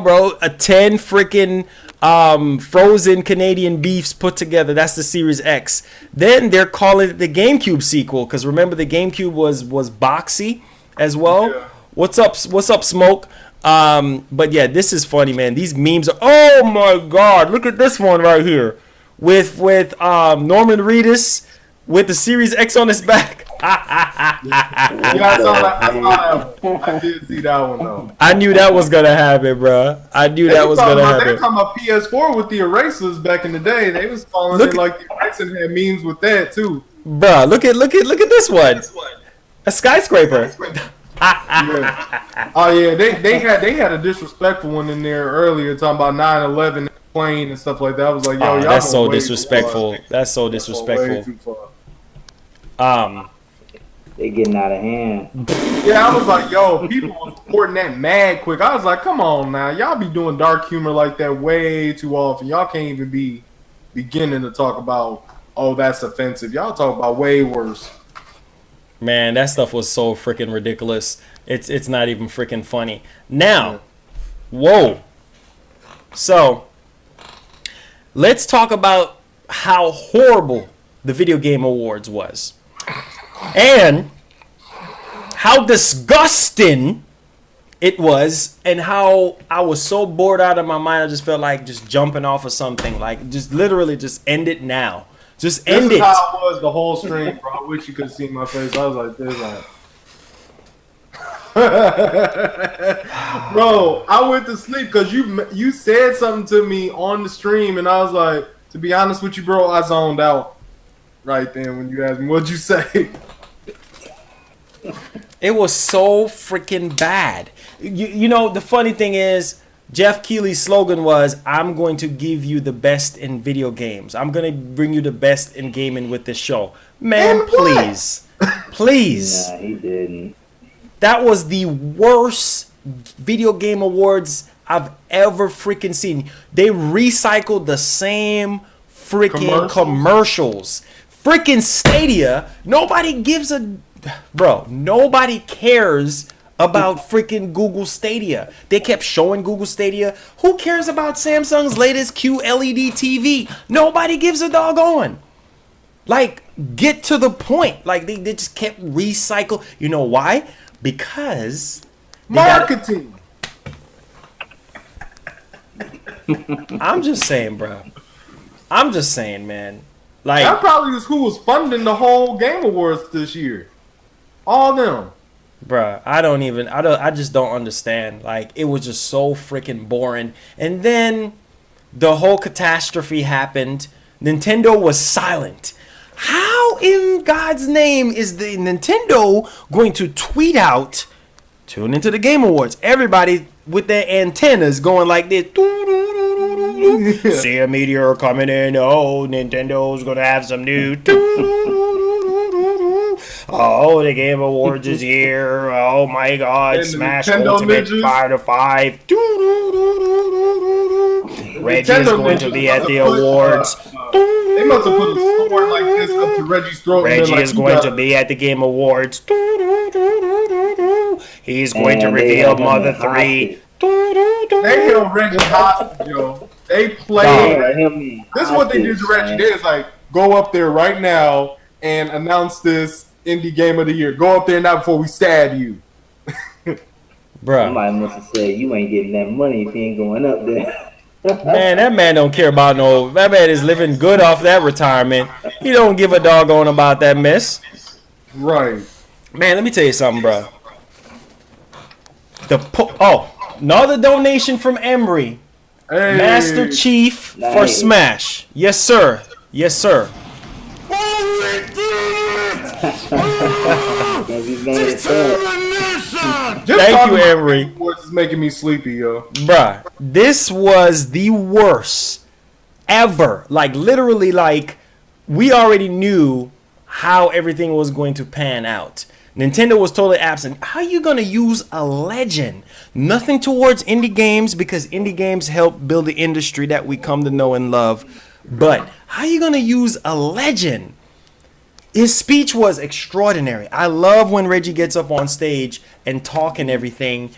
bro. A 10 freaking frozen Canadian beefs put together. That's the Series X. Then they're calling it the GameCube sequel because remember the GameCube was boxy as well. Yeah. What's up, Smoke? But yeah, this is funny, man. These memes are. Oh my God! Look at this one right here with Norman Reedus with the Series X on his back. I saw that one. I did see that one though. I knew that was gonna happen, bro. They were talking about PS4 with the erasers back in the day. They was calling it like the erasers had memes with that too. Bro, look at this one. A skyscraper. Yeah. Oh yeah, they had a disrespectful one in there earlier talking about 9/11 plane and stuff like that. I was like, yo, y'all that's so disrespectful. That's so disrespectful. They getting out of hand. Yeah, I was like, yo, people was reporting that mad quick. I was like, come on now, y'all be doing dark humor like that way too often. Y'all can't even be beginning to talk about, oh, that's offensive. Y'all talk about way worse. Man, that stuff was so freaking ridiculous. It's not even freaking funny. Now, whoa. So, let's talk about how horrible the Video Game Awards was. And how disgusting it was, and how I was so bored out of my mind. I just felt like just jumping off of something. Like, just literally just end it now. Just end This is it. how it was the whole stream, bro. I wish you could see my face. I was like this, like. Bro, I went to sleep because you said something to me on the stream, and I was like, to be honest with you, bro, I zoned out right then when you asked me, what'd you say? It was so freaking bad. You know, the funny thing is, Geoff Keighley's slogan was, I'm going to give you the best in video games. I'm going to bring you the best in gaming with this show. Man, please. Please. Nah, he didn't. That was the worst video game awards I've ever freaking seen. They recycled the same freaking commercials. Freaking Stadia. Nobody gives a... Bro, nobody cares about freaking Google Stadia. They kept showing Google Stadia. Who cares about Samsung's latest QLED TV? Nobody gives a doggone. Like, get to the point. Like, they just kept recycle. You know why? Because marketing. I'm just saying, bro. I'm just saying, man. Like, that probably was who was funding the whole Game Awards this year. All them. Bruh, I just don't understand. Like, it was just so freaking boring. And then the whole catastrophe happened. Nintendo was silent. How in God's name is the Nintendo going to tweet out, tune into the Game Awards? Everybody with their antennas going like this. See a meteor coming in. Oh, Nintendo's going to have some new. Oh, the Game Awards is here. Oh my God. Smash Ultimate 5-5. Reggie is going to be at the awards. They must have put a sword like this up to Reggie's throat. Reggie is going to be at the Game Awards. He's going to reveal Mother 3. They held Reggie hostage, yo. They played. This is what they did to Reggie. They was like, go up there right now and announce this indie game of the year. Go up there now before we stab you. Bruh. Somebody must have said, you ain't getting that money if you ain't going up there. Man, that man don't care about no. That man is living good off that retirement. He don't give a doggone about that mess. Right. Man, let me tell you something, bro. Another donation from Emery. Hey. Master Chief for Smash. Yes, sir. Yes, sir. Thank you, Emery. This is making me sleepy, yo. Bruh, this was the worst ever. Like, literally, like, we already knew how everything was going to pan out. Nintendo was totally absent. How are you going to use a legend? Nothing towards indie games, because indie games help build the industry that we come to know and love. But how are you going to use a legend? His speech was extraordinary. I love when Reggie gets up on stage and talk and everything.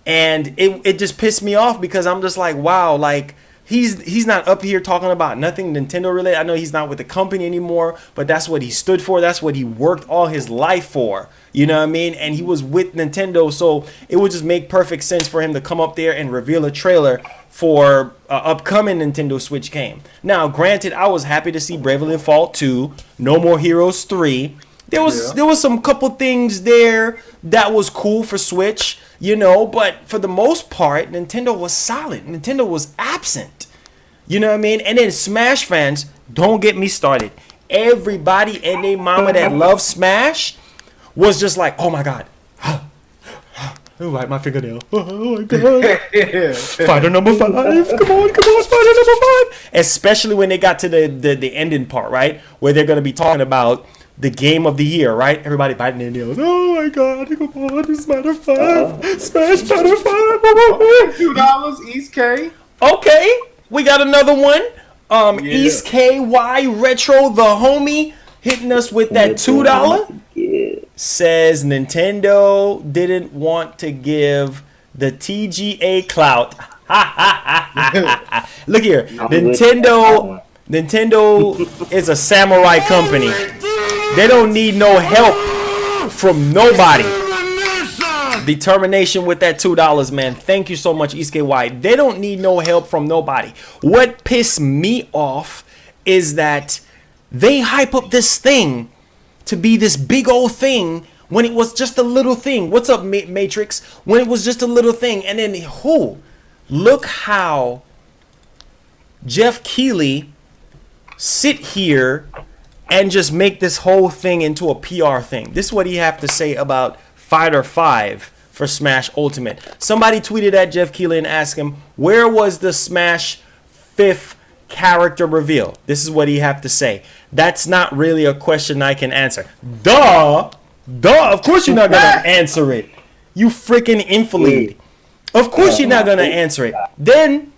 And it just pissed me off because I'm just like, wow, like, he's not up here talking about nothing Nintendo related. I know he's not with the company anymore, but that's what he stood for. That's what he worked all his life for. You know what I mean? And he was with Nintendo, so it would just make perfect sense for him to come up there and reveal a trailer for upcoming Nintendo Switch game. Now, granted, I was happy to see Bravely Default 2, No More Heroes 3. There was some couple things there that was cool for Switch, you know, but for the most part, Nintendo was silent. Nintendo was absent. You know what I mean? And then Smash fans, don't get me started. Everybody and their mama that loves Smash was just like, oh my God. Oh, like my fingernail. Oh my God. Fighter number 5. Come on, fighter number 5. Especially when they got to the ending part, right? Where they're going to be talking about the game of the year, right? Everybody biting their nails. Oh my God, come on, it's Fighter 5. Smash Fighter 5. $2 East K. Okay, we got another one. East KY Retro, the homie, hitting us with that $2. Says Nintendo didn't want to give the TGA clout. Look here, Nintendo is a samurai company. They don't need no help from nobody. Determination with that $2, man. Thank you so much, ESKY. They don't need no help from nobody. What pissed me off is that they hype up this thing to be this big old thing when it was just a little thing. What's up, Matrix? When it was just a little thing. And then look how Geoff Keighley sit here and just make this whole thing into a PR thing. This is what he have to say about Fighter 5 for Smash Ultimate. Somebody tweeted at Geoff Keighley and asked him, where was the Smash 5th character reveal? This is what he have to say. That's not really a question I can answer. Duh. Of course you're not going to answer it. You freaking invalid. Of course you're not going to answer it. Then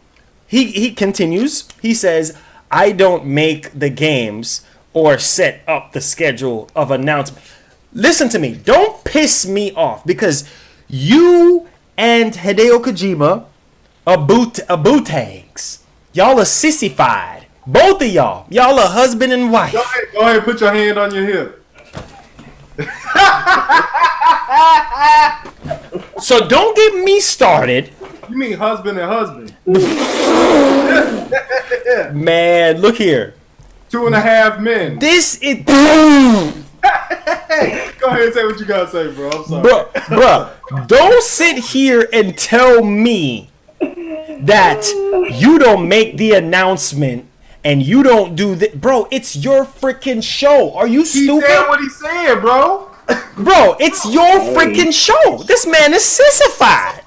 he continues. He says, I don't make the games or set up the schedule of announcement. Listen to me. Don't piss me off because you and Hideo Kojima are bootags. Y'all are sissified. Both of y'all. Y'all are husband and wife. Go ahead, put your hand on your hip. So don't get me started. You mean husband and husband? Man, look here. 2.5 men. This is... Go ahead and say what you gotta say, bro. I'm sorry. Bruh, don't sit here and tell me that you don't make the announcement and you don't do that. Bro, it's your freaking show. Are you stupid? He said what he said, bro. Bro, it's your freaking show. This man is sissified.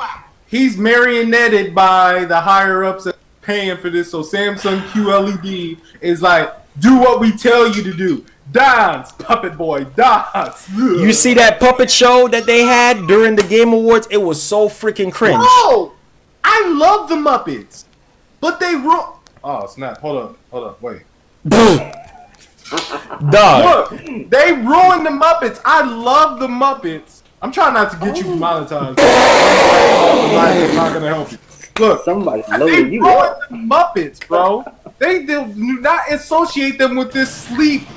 He's marionetted by the higher ups that are paying for this. So Samsung QLED is like, do what we tell you to do. Dance, puppet boy, dance. You see that puppet show that they had during the Game Awards? It was so freaking cringe. Bro, I love the Muppets, but they Oh snap! Hold up, wait. Dog. Look, they ruined the Muppets. I love the Muppets. I'm trying not to get you monetized. I'm not gonna help you. Look, Somebody they loaded you ruined up. the Muppets, bro. They do not associate them with this sleep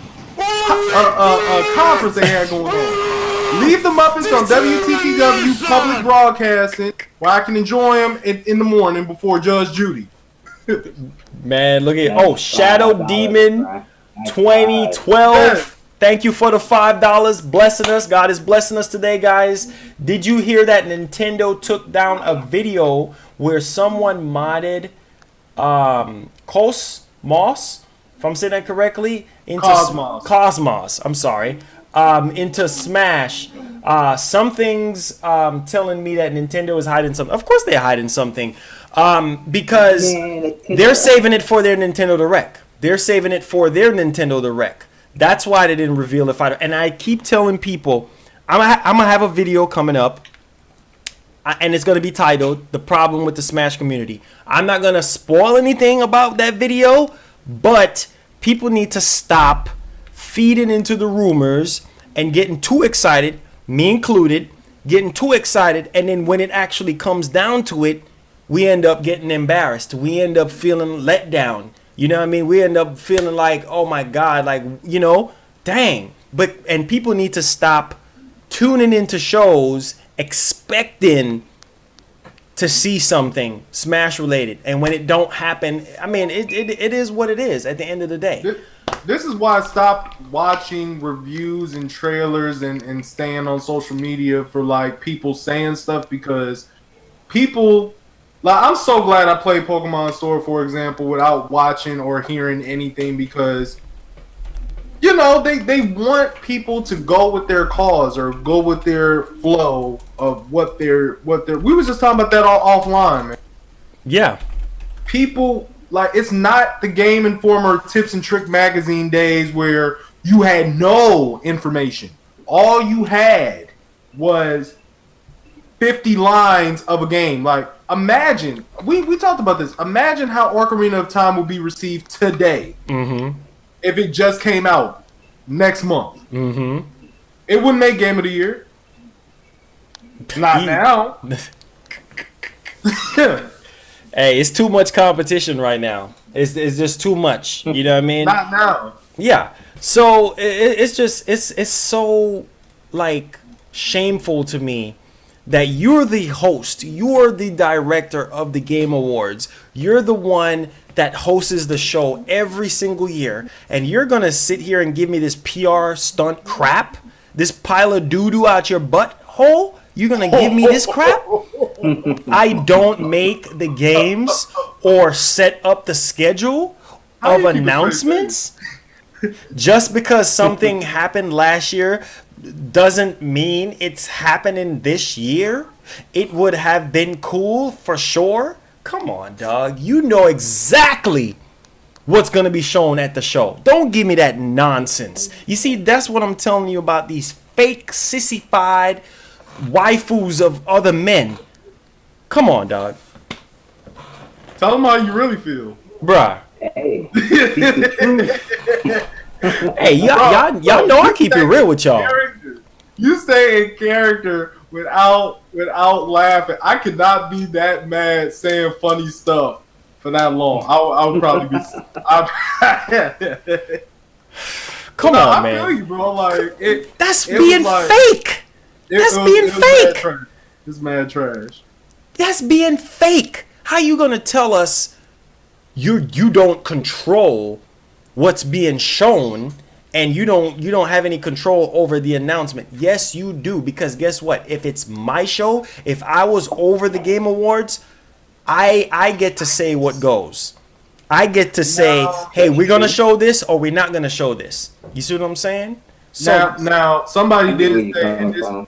conference they had going on. Leave the Muppets on WTTW public broadcasting where I can enjoy them in the morning before Judge Judy. Man, look at Shadow Demon 2012. Thank you for the $5 blessing us. God is blessing us today, guys. Did you hear that Nintendo took down a video where someone modded Cosmos, if I'm saying that correctly, into Cosmos. I'm sorry. Into Smash. Something's telling me that Nintendo is hiding something. Of course they're hiding something. Because they're saving it for their Nintendo Direct. They're saving it for their Nintendo Direct. That's why they didn't reveal the fighter. And I keep telling people, I'm gonna have a video coming up, and it's gonna be titled "The Problem with the Smash Community." I'm not gonna spoil anything about that video, but people need to stop feeding into the rumors and getting too excited, me included, getting too excited, and then when it actually comes down to it, we end up getting embarrassed. We end up feeling let down. You know what I mean? We end up feeling like, oh my God, like, dang. And people need to stop tuning into shows expecting to see something Smash related. And when it don't happen, I mean, it is what it is at the end of the day. This is why I stopped watching reviews and trailers and staying on social media for like people saying stuff, because people... Like, I'm so glad I played Pokemon Sword, for example, without watching or hearing anything, because, they want people to go with their cause or go with their flow of what they're. We was just talking about that all offline, man. Yeah. People, like, it's not the Game Informer Tips and Trick magazine days where you had no information. All you had was 50 lines of a game. Like, imagine, we talked about this. Imagine how Ocarina of Time would be received today if it just came out next month. It wouldn't make Game of the Year. Not now. Hey, it's too much competition right now. It's just too much. You know what I mean? Not now. Yeah. So it's so like shameful to me that you're the host, you're the director of the Game Awards, you're the one that hosts the show every single year, and you're gonna sit here and give me this PR stunt crap, this pile of doo-doo out your butthole? You're gonna give me this crap? I don't make the games or set up the schedule of announcements. Just because something happened last year doesn't mean it's happening this year. It would have been cool for sure. Come on, dog. You know exactly what's going to be shown at the show. Don't give me that nonsense. You see, that's what I'm telling you about these fake sissified waifus of other men. Come on, dog. Tell them how you really feel. Bruh. Hey, speak the truth. Hey, y'all know I keep it real with y'all. You stay in character without laughing. I could not be that mad saying funny stuff for that long. I would probably be. Come on, I man. feel you, bro. Like that's being fake. That's being fake. It's mad trash. That's being fake. How you gonna tell us you don't control what's being shown, and you don't have any control over the announcement? Yes, you do, because guess what? If it's my show, if I was over the Game Awards, I get to say what goes. I get to say, hey, we're gonna show this or we're not gonna show this. You see what I'm saying? So now somebody did say,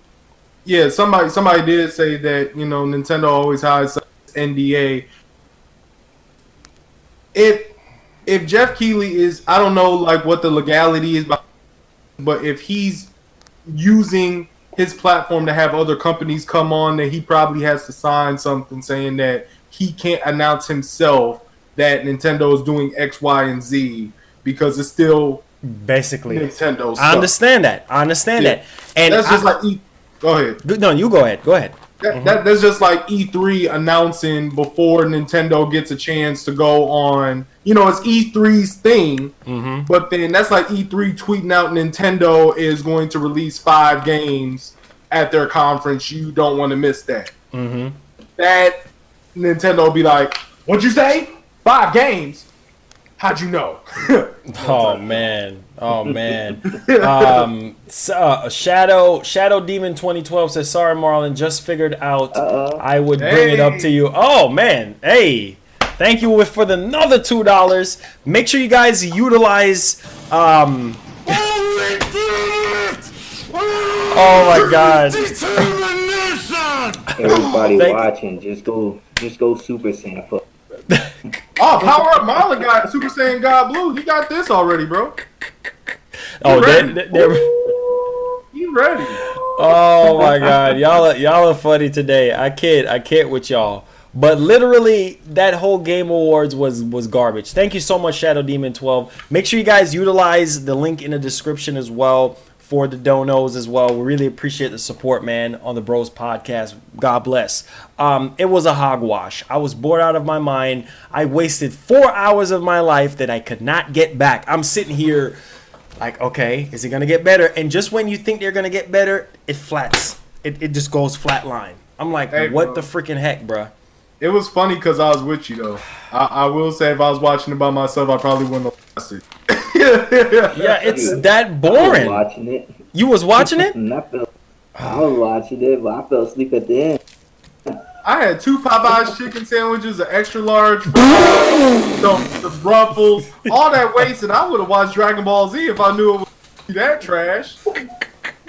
yeah, somebody did say that, you know, Nintendo always hides NDA. If Geoff Keighley is, I don't know like what the legality is, but if he's using his platform to have other companies come on, then he probably has to sign something saying that he can't announce himself that Nintendo is doing X, Y, and Z because it's still basically Nintendo stuff. I understand that. that. And that's just go ahead. No, you go ahead. Go ahead. That's just like E3 announcing before Nintendo gets a chance to go on. You know, it's E3's thing, but then that's like E3 tweeting out Nintendo is going to release 5 games at their conference. You don't want to miss that. That Nintendo will be like, what'd you say? 5 games? How'd you know? Oh man. Shadow Demon 2012 says, sorry Marlon, just figured out I would bring it up to you. Oh man, hey, thank you for the another $2. Make sure you guys utilize oh my god. Everybody watching, just go Super Saiyan for. Oh, Power Up Marlon got Super Saiyan God Blue. He got this already, bro. Oh, He ready. Oh my god, y'all are funny today. I can't with y'all. But literally, that whole Game Awards was garbage. Thank you so much, Shadow Demon 12. Make sure you guys utilize the link in the description as well for the donos as well. We really appreciate the support, man, on the Bros Podcast. God bless. It was a hogwash. I was bored out of my mind. I wasted 4 hours of my life that I could not get back. I'm sitting here like, okay, is it going to get better? And just when you think they're going to get better, it flats. It just goes flat line. I'm like, hey, what the freaking heck, bruh? It was funny because I was with you, though. I will say if I was watching it by myself, I probably wouldn't have watched it. Yeah, it's that boring. I was watching it. You was watching it? I was watching it, but I fell asleep at the end. I had 2 Popeyes chicken sandwiches, an extra large, the Ruffles, all that wasted. I would have watched Dragon Ball Z if I knew it was that trash.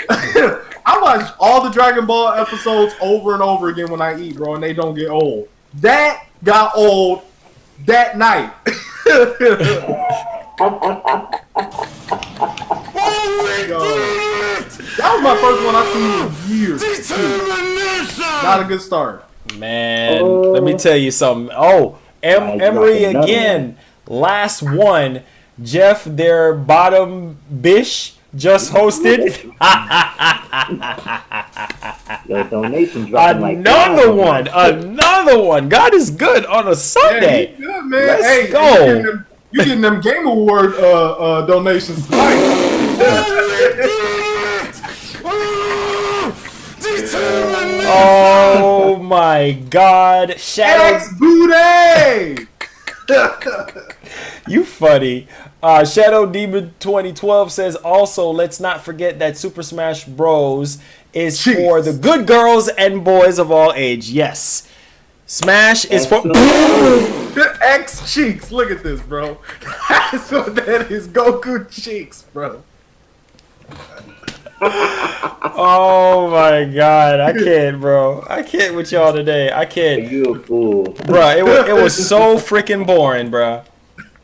I watch all the Dragon Ball episodes over and over again when I eat, bro, and they don't get old. That got old that night. That was my first one I've seen in years. Not a good start. Man, let me tell you something. Oh, Emery again. Last one. Jeff, their bottom bish, just hosted. Yo, donation dropping like another one. God is good on a Sunday. Yeah, good, man. Let's go. You getting them Game Award donations tonight. Oh my God, Shadow. X booty. You funny. Shadow Demon 2012 says also, let's not forget that Super Smash Bros. Is Cheeks. for the good girls and boys of all age. Yes. Smash is for X cheeks. Look at this, bro. That's what that is. Goku cheeks, bro. Oh my God. I can't, bro. I can't with y'all today. I can't. You a fool. Bro, it was so freaking boring, bro.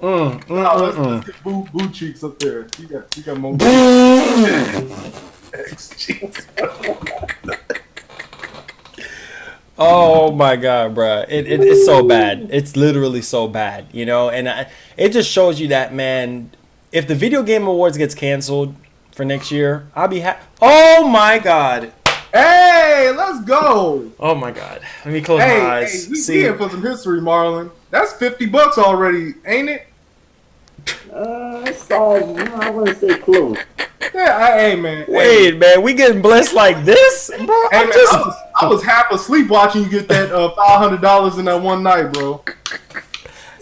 Let's get boo cheeks up there. You got more X cheeks. Oh my God, bro. It's so bad. It's literally so bad, you know? And it just shows you that, man, if the Video Game Awards gets canceled for next year, I'll be happy. Oh my God. Hey, let's go. Oh my God. Let me close my eyes. We See, here for some history, Marlon. That's $50 already, ain't it? It's all, I wouldn't say close. Yeah, hey, man. wait, man, we getting blessed like this? Bro, Hey, man, I was half asleep watching you get that $500 in that one night, bro.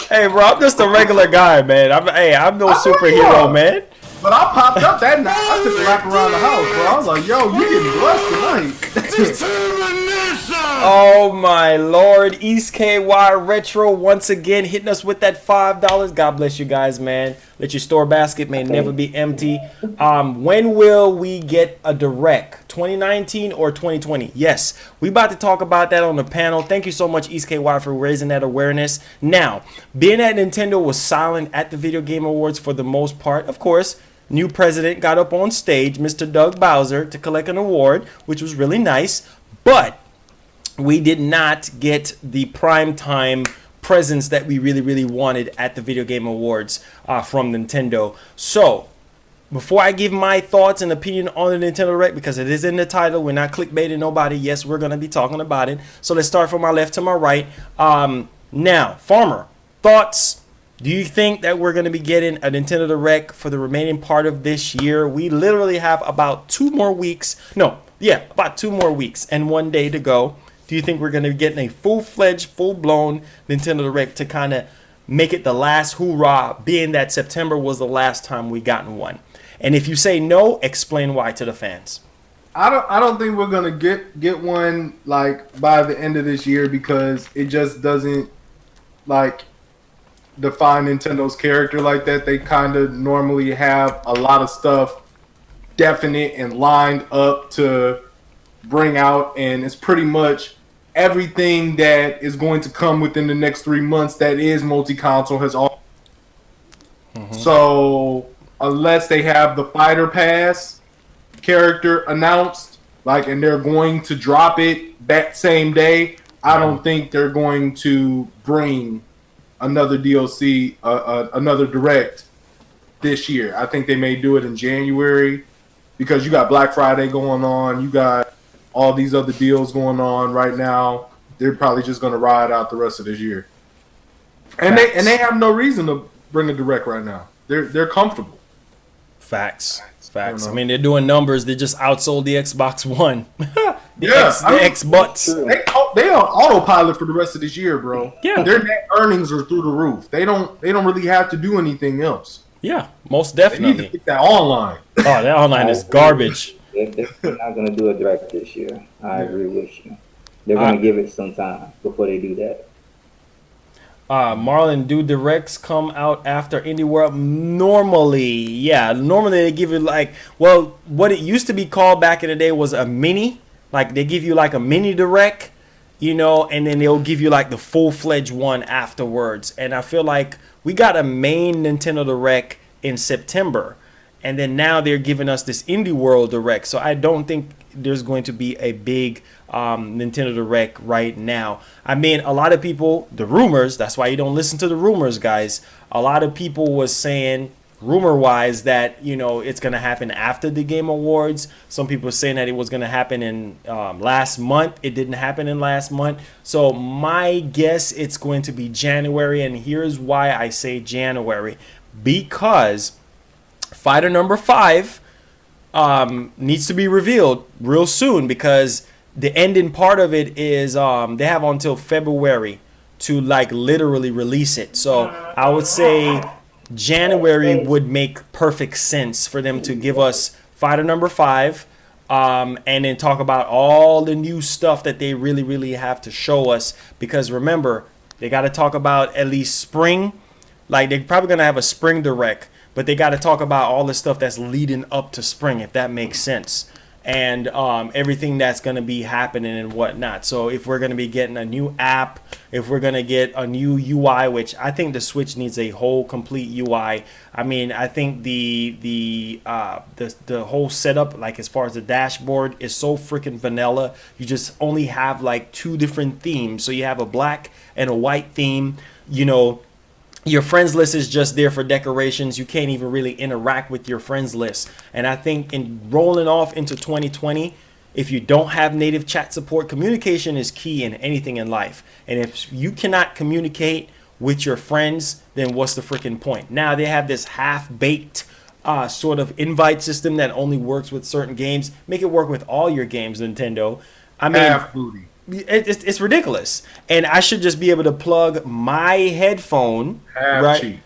Hey, bro, I'm just a regular guy, man. I'm no superhero, man. But I popped up that night. I took a lap around the house, bro. I was like, yo, you getting blessed tonight. Oh my Lord, East KY Retro once again hitting us with that $5. God bless you guys, man. Let your store basket may never be empty. When will we get a direct? 2019 or 2020? Yes, we about to talk about that on the panel. Thank you so much, East KY, for raising that awareness. Now, being that Nintendo was silent at the Video Game Awards for the most part, of course, new president got up on stage, Mr. Doug Bowser, to collect an award, which was really nice. But we did not get the primetime presence that we really wanted at the Video Game Awards from Nintendo. So, before I give my thoughts and opinion on the Nintendo Direct, because it is in the title, we're not clickbaiting nobody. Yes, we're going to be talking about it. So, let's start from my left to my right. Now, Farmer, thoughts? Do you think that we're going to be getting a Nintendo Direct for the remaining part of this year? We literally have about 2 more weeks. About 2 more weeks and 1 day to go. Do you think we're going to be getting a full-fledged, full-blown Nintendo Direct to kind of make it the last hoorah, being that September was the last time we gotten one? And if you say no, explain why to the fans. I don't think we're gonna get one like by the end of this year, because it just doesn't like define Nintendo's character like that. They kind of normally have a lot of stuff definite and lined up to bring out, and it's pretty much everything that is going to come within the next 3 months that is multi-console has all. So unless they have the Fighter Pass character announced, and they're going to drop it that same day, I don't think they're going to bring another DLC, another Direct this year. I think they may do it in January, because you got Black Friday going on, you got all these other deals going on right now. They're probably just going to ride out the rest of this year, and they have no reason to bring a Direct right now. They're comfortable. Facts. I mean, they're doing numbers. They just outsold the Xbox One. the Xbox. They on autopilot for the rest of this year, bro. Yeah. Their net earnings are through the roof. They don't really have to do anything else. Yeah, most They definitely. need to get that online. Oh, that online is garbage. They're not going to do a Direct this year. I agree with you. They're going to give it some time before they do that. Marlon, do Directs come out after Indie World? Normally they give you what it used to be called back in the day was a mini. Like they give you like a mini Direct, and then they'll give you like the full-fledged one afterwards. And I feel like we got a main Nintendo Direct in September, and then now they're giving us this Indie World Direct. So I don't think there's going to be a big Nintendo Direct right now. I mean, a lot of people, the rumors, that's why you don't listen to the rumors, guys. A lot of people was saying, rumor-wise, that, it's going to happen after the Game Awards. Some people were saying that it was going to happen in last month. It didn't happen in last month. So my guess, it's going to be January, and here's why I say January. Because Fighter number 5 needs to be revealed real soon, because the ending part of it is they have until February to like literally release it. So I would say January would make perfect sense for them to give us fighter number 5, and then talk about all the new stuff that they really have to show us. Because remember, they got to talk about at least spring. Like they're probably gonna have a spring direct, but they got to talk about all the stuff that's leading up to spring, if that makes sense, and everything that's going to be happening and whatnot. So if we're going to be getting a new app, if we're going to get a new UI, which I think the Switch needs a whole complete UI. I mean, I think the whole setup, like as far as the dashboard, is so freaking vanilla. You just only have like 2 different themes. So you have a black and a white theme, you know. Your friends list is just there for decorations. You can't even really interact with your friends list. And I think in rolling off into 2020, if you don't have native chat support, communication is key in anything in life. And if you cannot communicate with your friends, then what's the freaking point? Now they have this half-baked sort of invite system that only works with certain games. Make it work with all your games, Nintendo. I mean, Half booty. It's ridiculous. And I should just be able to plug my headphone, Half right? cheap.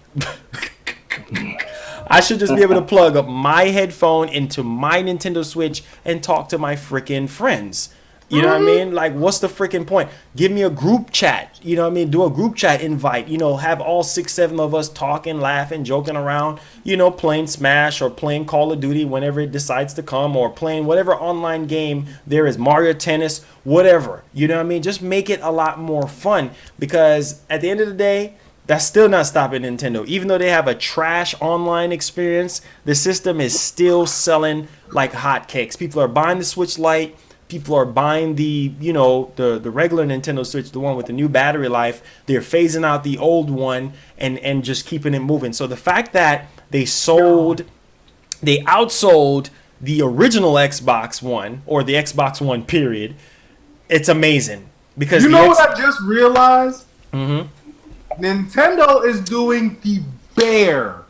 I should just be able to plug up my headphone into my Nintendo Switch and talk to my freaking friends. You know what I mean? Like, what's the freaking point? Give me a group chat. You know what I mean? Do a group chat invite. You know, have all 6, 7 of us talking, laughing, joking around. You know, playing Smash or playing Call of Duty whenever it decides to come, or playing whatever online game there is, Mario Tennis, whatever. You know what I mean? Just make it a lot more fun, because at the end of the day, that's still not stopping Nintendo. Even though they have a trash online experience, the system is still selling like hotcakes. People are buying the Switch Lite. People are buying the, you know, the regular Nintendo Switch, the one with the new battery life. They're phasing out the old one and just keeping it moving. So the fact that they outsold the original Xbox One, or the Xbox One period, it's amazing. Because you know what I just realized? Mm-hmm. Nintendo is doing the bare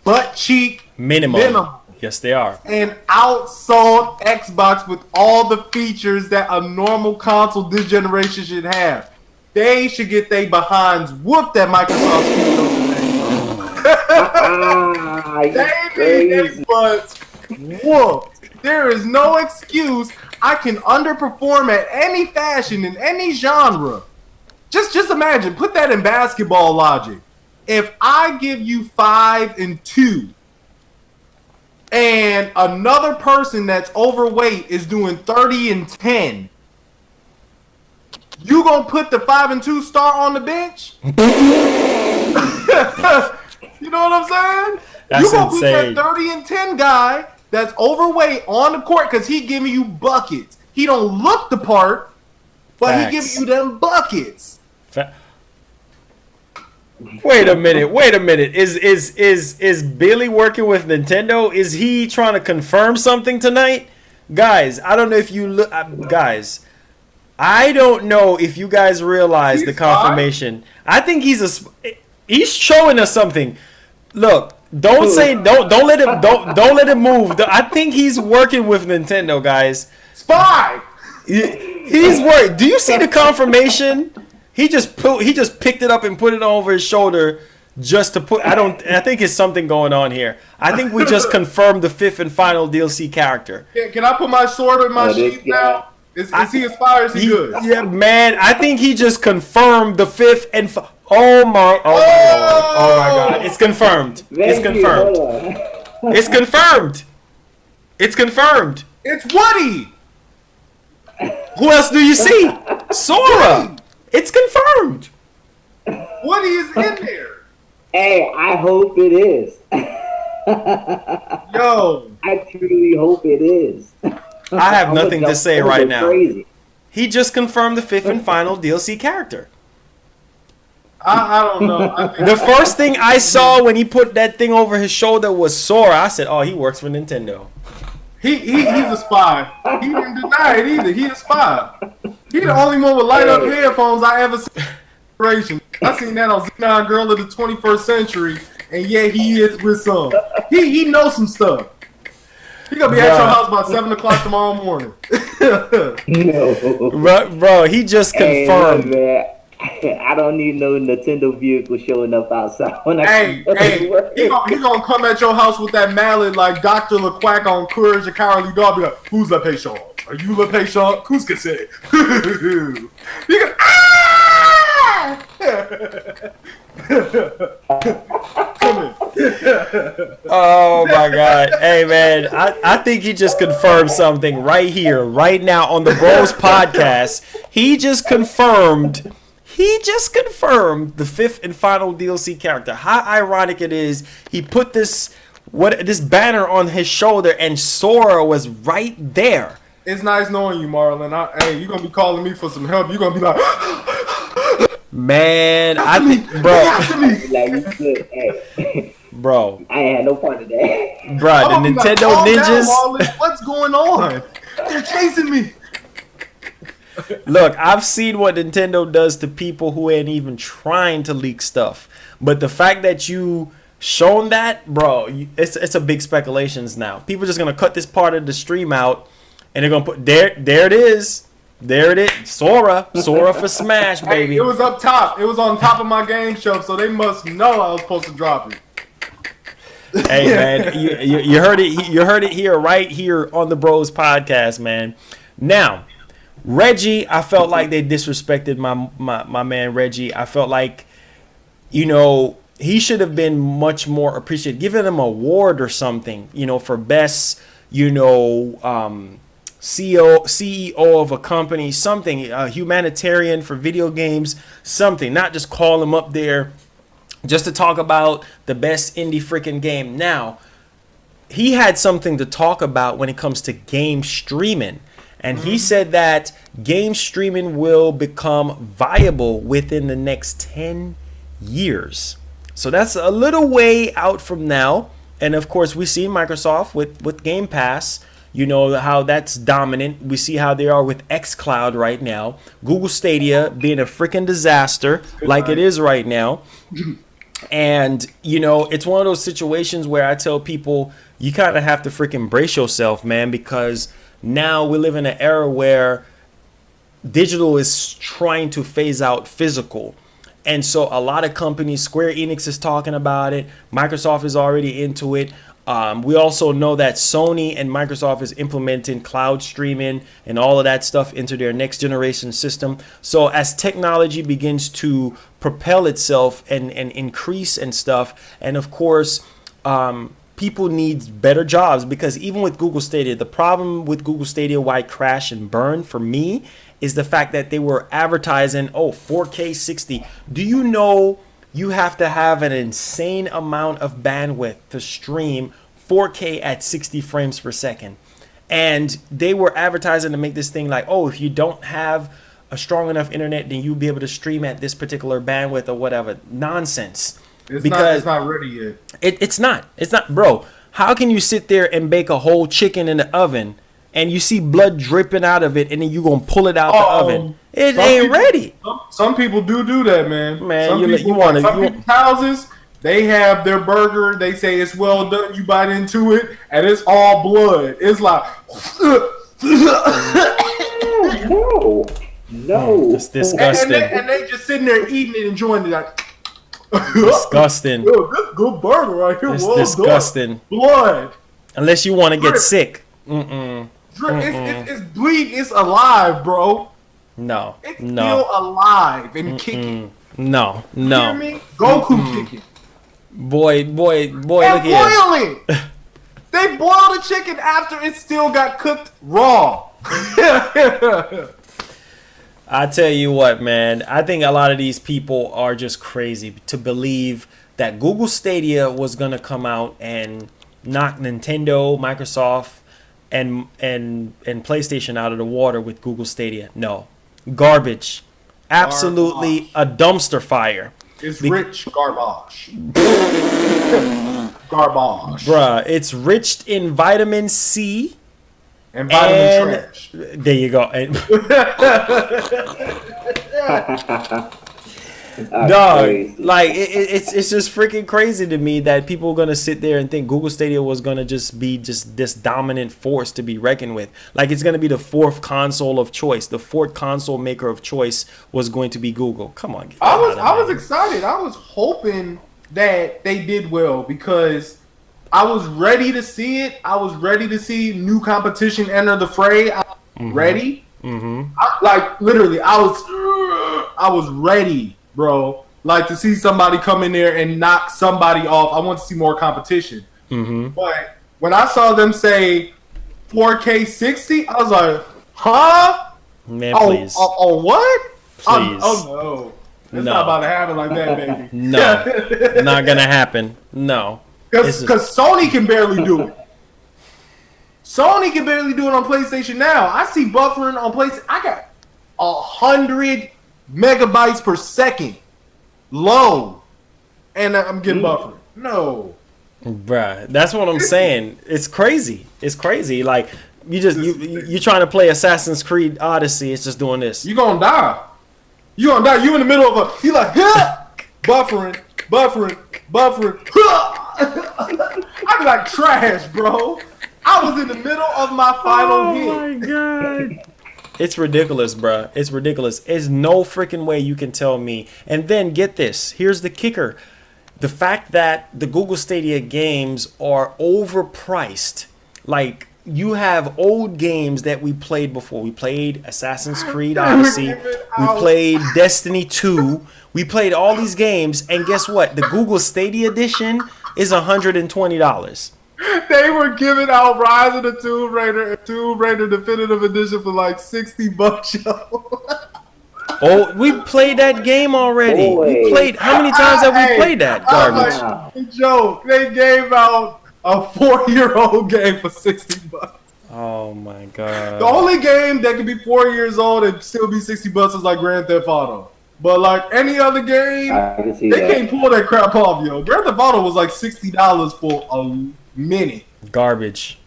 butt cheek minimum. Yes, they are. And outsold Xbox with all the features that a normal console this generation should have. They should get their behinds whooped at Microsoft Studios. They need their butts whooped. There is no excuse. I can underperform at any fashion in any genre. Just imagine, put that in basketball logic. If I give you 5 and 2, and another person that's overweight is doing 30 and 10, you gonna put the 5 and 2 star on the bench? You know what I'm saying? That's you gonna insane. put that 30 and 10 guy that's overweight on the court because he giving you buckets. He don't look the part, but Facts. he giving you them buckets. Wait a minute. Is Billy working with Nintendo? Is he trying to confirm something tonight? Guys, I don't know if you look. Guys, I don't know if you guys realize the confirmation. I think he's showing us something. Look, don't let him move. I think he's working with Nintendo, guys. Spy. He's working. Do you see the confirmation? He just picked it up and put it over his shoulder just to put. I think it's something going on here. I think we just confirmed the 5th and final DLC character. Can I put my sword in my sheath now? Is he inspired? Is he good? Yeah, man. I think he just confirmed the 5th and. Oh my God! It's confirmed. It's confirmed. It's confirmed. It's confirmed. It's Woody. Who else do you see? Sora. It's confirmed. Woody is in there. Hey, I hope it is. Yo. I truly hope it is. I have nothing to say right now. Crazy. He just confirmed the 5th and final DLC character. I don't know. I think The first thing I saw when he put that thing over his shoulder was Sora. I said, "Oh, he works for Nintendo." he's a spy. He didn't deny it either. He's a spy. He the only one with light up headphones I ever seen. I seen that on Xenon Girl of the 21st Century, and yet he is with some. He knows some stuff. He gonna be at your house by 7 o'clock tomorrow morning. No. Bro, he just confirmed. Hey, man, I don't need no Nintendo vehicle showing up outside when Hey, he gonna come at your house with that mallet like Dr. LeQuack on Courage the Cowardly Dog. Be like, who's Le Péchant? Are you Le Péchant? Who's que c'est? He gonna, Come in. Oh my God. Hey man, I think he just confirmed something right here, right now on the Bros podcast. He just confirmed the 5th and final DLC character. How ironic it is. He put this banner on his shoulder and Sora was right there. It's nice knowing you, Marlon. Hey, you gonna be calling me for some help. You gonna be like, man, I think, Hey. Bro, I ain't had no part of that. Bro, the Nintendo ninjas. Marlon, what's going on? They're chasing me. Look, I've seen what Nintendo does to people who ain't even trying to leak stuff. But the fact that you shown that, bro, it's a big speculations now. People just gonna cut this part of the stream out, and they're gonna put there it is. There it is. Sora for Smash, baby. Hey, it was up top. It was on top of my game shelf, so they must know I was supposed to drop it. Hey man, you heard it. You heard it here, right here on the Bros podcast, man. Now, Reggie, I felt like they disrespected my man Reggie. I felt like, he should have been much more appreciated. Giving him an award or something, for best, CEO of a company, something, humanitarian for video games, something. Not just call him up there just to talk about the best indie freaking game. Now, he had something to talk about when it comes to game streaming. And he said that game streaming will become viable within the next 10 years. So that's a little way out from now. And of course, we see Microsoft with Game Pass. You know how that's dominant. We see how they are with xCloud right now. Google Stadia being a freaking disaster like it is right now. And, it's one of those situations where I tell people you kind of have to freaking brace yourself, man, because now we live in an era where digital is trying to phase out physical. And so a lot of companies, Square Enix is talking about it. Microsoft is already into it. We also know that Sony and Microsoft is implementing cloud streaming and all of that stuff into their next generation system. So as technology begins to propel itself and increase and stuff, and of course, people need better jobs, because even with Google Stadia, the problem with Google Stadia, why it crashed and burned for me, is the fact that they were advertising, 4K 60. Do you know you have to have an insane amount of bandwidth to stream 4K at 60 frames per second? And they were advertising to make this thing like, if you don't have a strong enough internet, then you'll be able to stream at this particular bandwidth or whatever. Nonsense. It's not ready yet. It's not, bro. How can you sit there and bake a whole chicken in the oven and you see blood dripping out of it, and then you gonna pull it out the oven? It ain't ready. Some people do that, man. Man, some people's houses, they have their burger. They say it's well done. You bite into it, and it's all blood. It's like, no, it's disgusting. And they just sitting there eating it, enjoying it. Like, disgusting. Yo, this good burger right here. It's well disgusting. Done. Blood. Unless you want to get sick. It's bleeding. It's alive, bro. No. It's still alive and kicking. No. You hear me? Goku kicking. Boy, and look here. boiling. They boil the chicken after it still got cooked raw. I tell you what, man. I think a lot of these people are just crazy to believe that Google Stadia was gonna come out and knock Nintendo, Microsoft, and PlayStation out of the water with Google Stadia. No, garbage. Absolutely a dumpster fire. It's rich garbage. Garbage. Bruh, it's rich in vitamin C. And vitamin trash. There you go. Dog, crazy. like it's just freaking crazy to me that people are gonna sit there and think Google Stadia was gonna just be just this dominant force to be reckoned with. Like it's gonna be the fourth console of choice, the fourth console maker of choice was going to be Google. Come on, get that out of I was here. excited. I was hoping that they did well because I was ready to see it. I was ready to see new competition enter the fray. I was ready. Like literally, I was ready, bro. Like to see somebody come in there and knock somebody off. I want to see more competition. But when I saw them say 4K 60, I was like, huh? Man, please. Oh what? Please. Oh no. It's not about to happen like that, baby. No, not gonna happen. No. Because Sony can barely do it. Sony can barely do it on PlayStation now. I see buffering on PlayStation. I got 100 megabytes per second low, and I'm getting buffering. No, Bruh, that's what I'm saying. It's crazy. It's crazy. Like you're trying to play Assassin's Creed Odyssey. It's just doing this. you gonna die. You gonna die. You in the middle of a. You like buffering. I be like trash, bro. I was in the middle of my final hit. Oh my god. It's ridiculous, bruh. It's ridiculous. There's no freaking way you can tell me. And then get this. Here's the kicker. The fact that the Google Stadia games are overpriced. Like, you have old games that we played before. We played Assassin's Creed Odyssey. We played Destiny 2. We played all these games. And guess what? The Google Stadia edition is $120. They were giving out Rise of the Tomb Raider and Tomb Raider Definitive Edition for like $60, yo. Oh, we played that game already. Boy. We played. How many times have we played that garbage? Like, Joe, they gave out a 4-year-old game for $60. Oh my god. The only game that could be 4 years old and still be $60 is like Grand Theft Auto. But like any other game, I can see they that. can't pull that crap off, yo. Grand Theft Auto was like $60 for a minute. Garbage.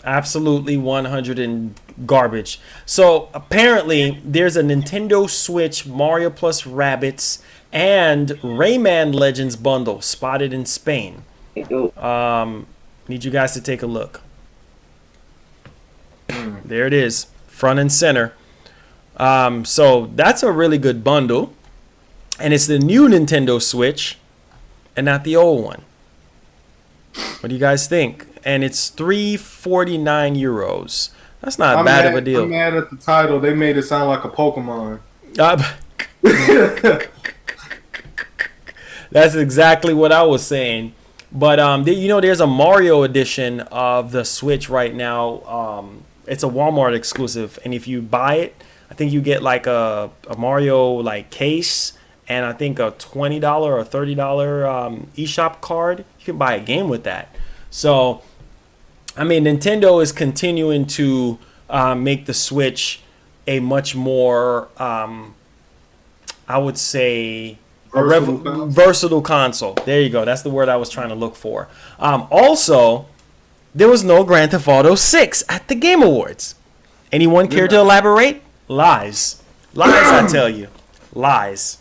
Absolutely 100 and garbage. So apparently there's a Nintendo Switch Mario plus Rabbids and Rayman Legends bundle spotted in Spain. Need you guys to take a look. There it is, front and center. So that's a really good bundle, and it's the new Nintendo Switch and not the old one. What do you guys think? And it's 349 euros. That's not bad of a deal. I'm mad at the title. They made it sound like a Pokemon. That's exactly what I was saying. But there's a Mario edition of the Switch right now. It's a Walmart exclusive, and if you buy it, I think you get like a Mario like case, and I think a $20 or $30 eShop card. You can buy a game with that. So, I mean, Nintendo is continuing to make the Switch a much more, I would say, versatile console. There you go. That's the word I was trying to look for. Also, there was no Grand Theft Auto 6 at the Game Awards. Anyone care to elaborate? Lies. Lies, I tell you. Lies.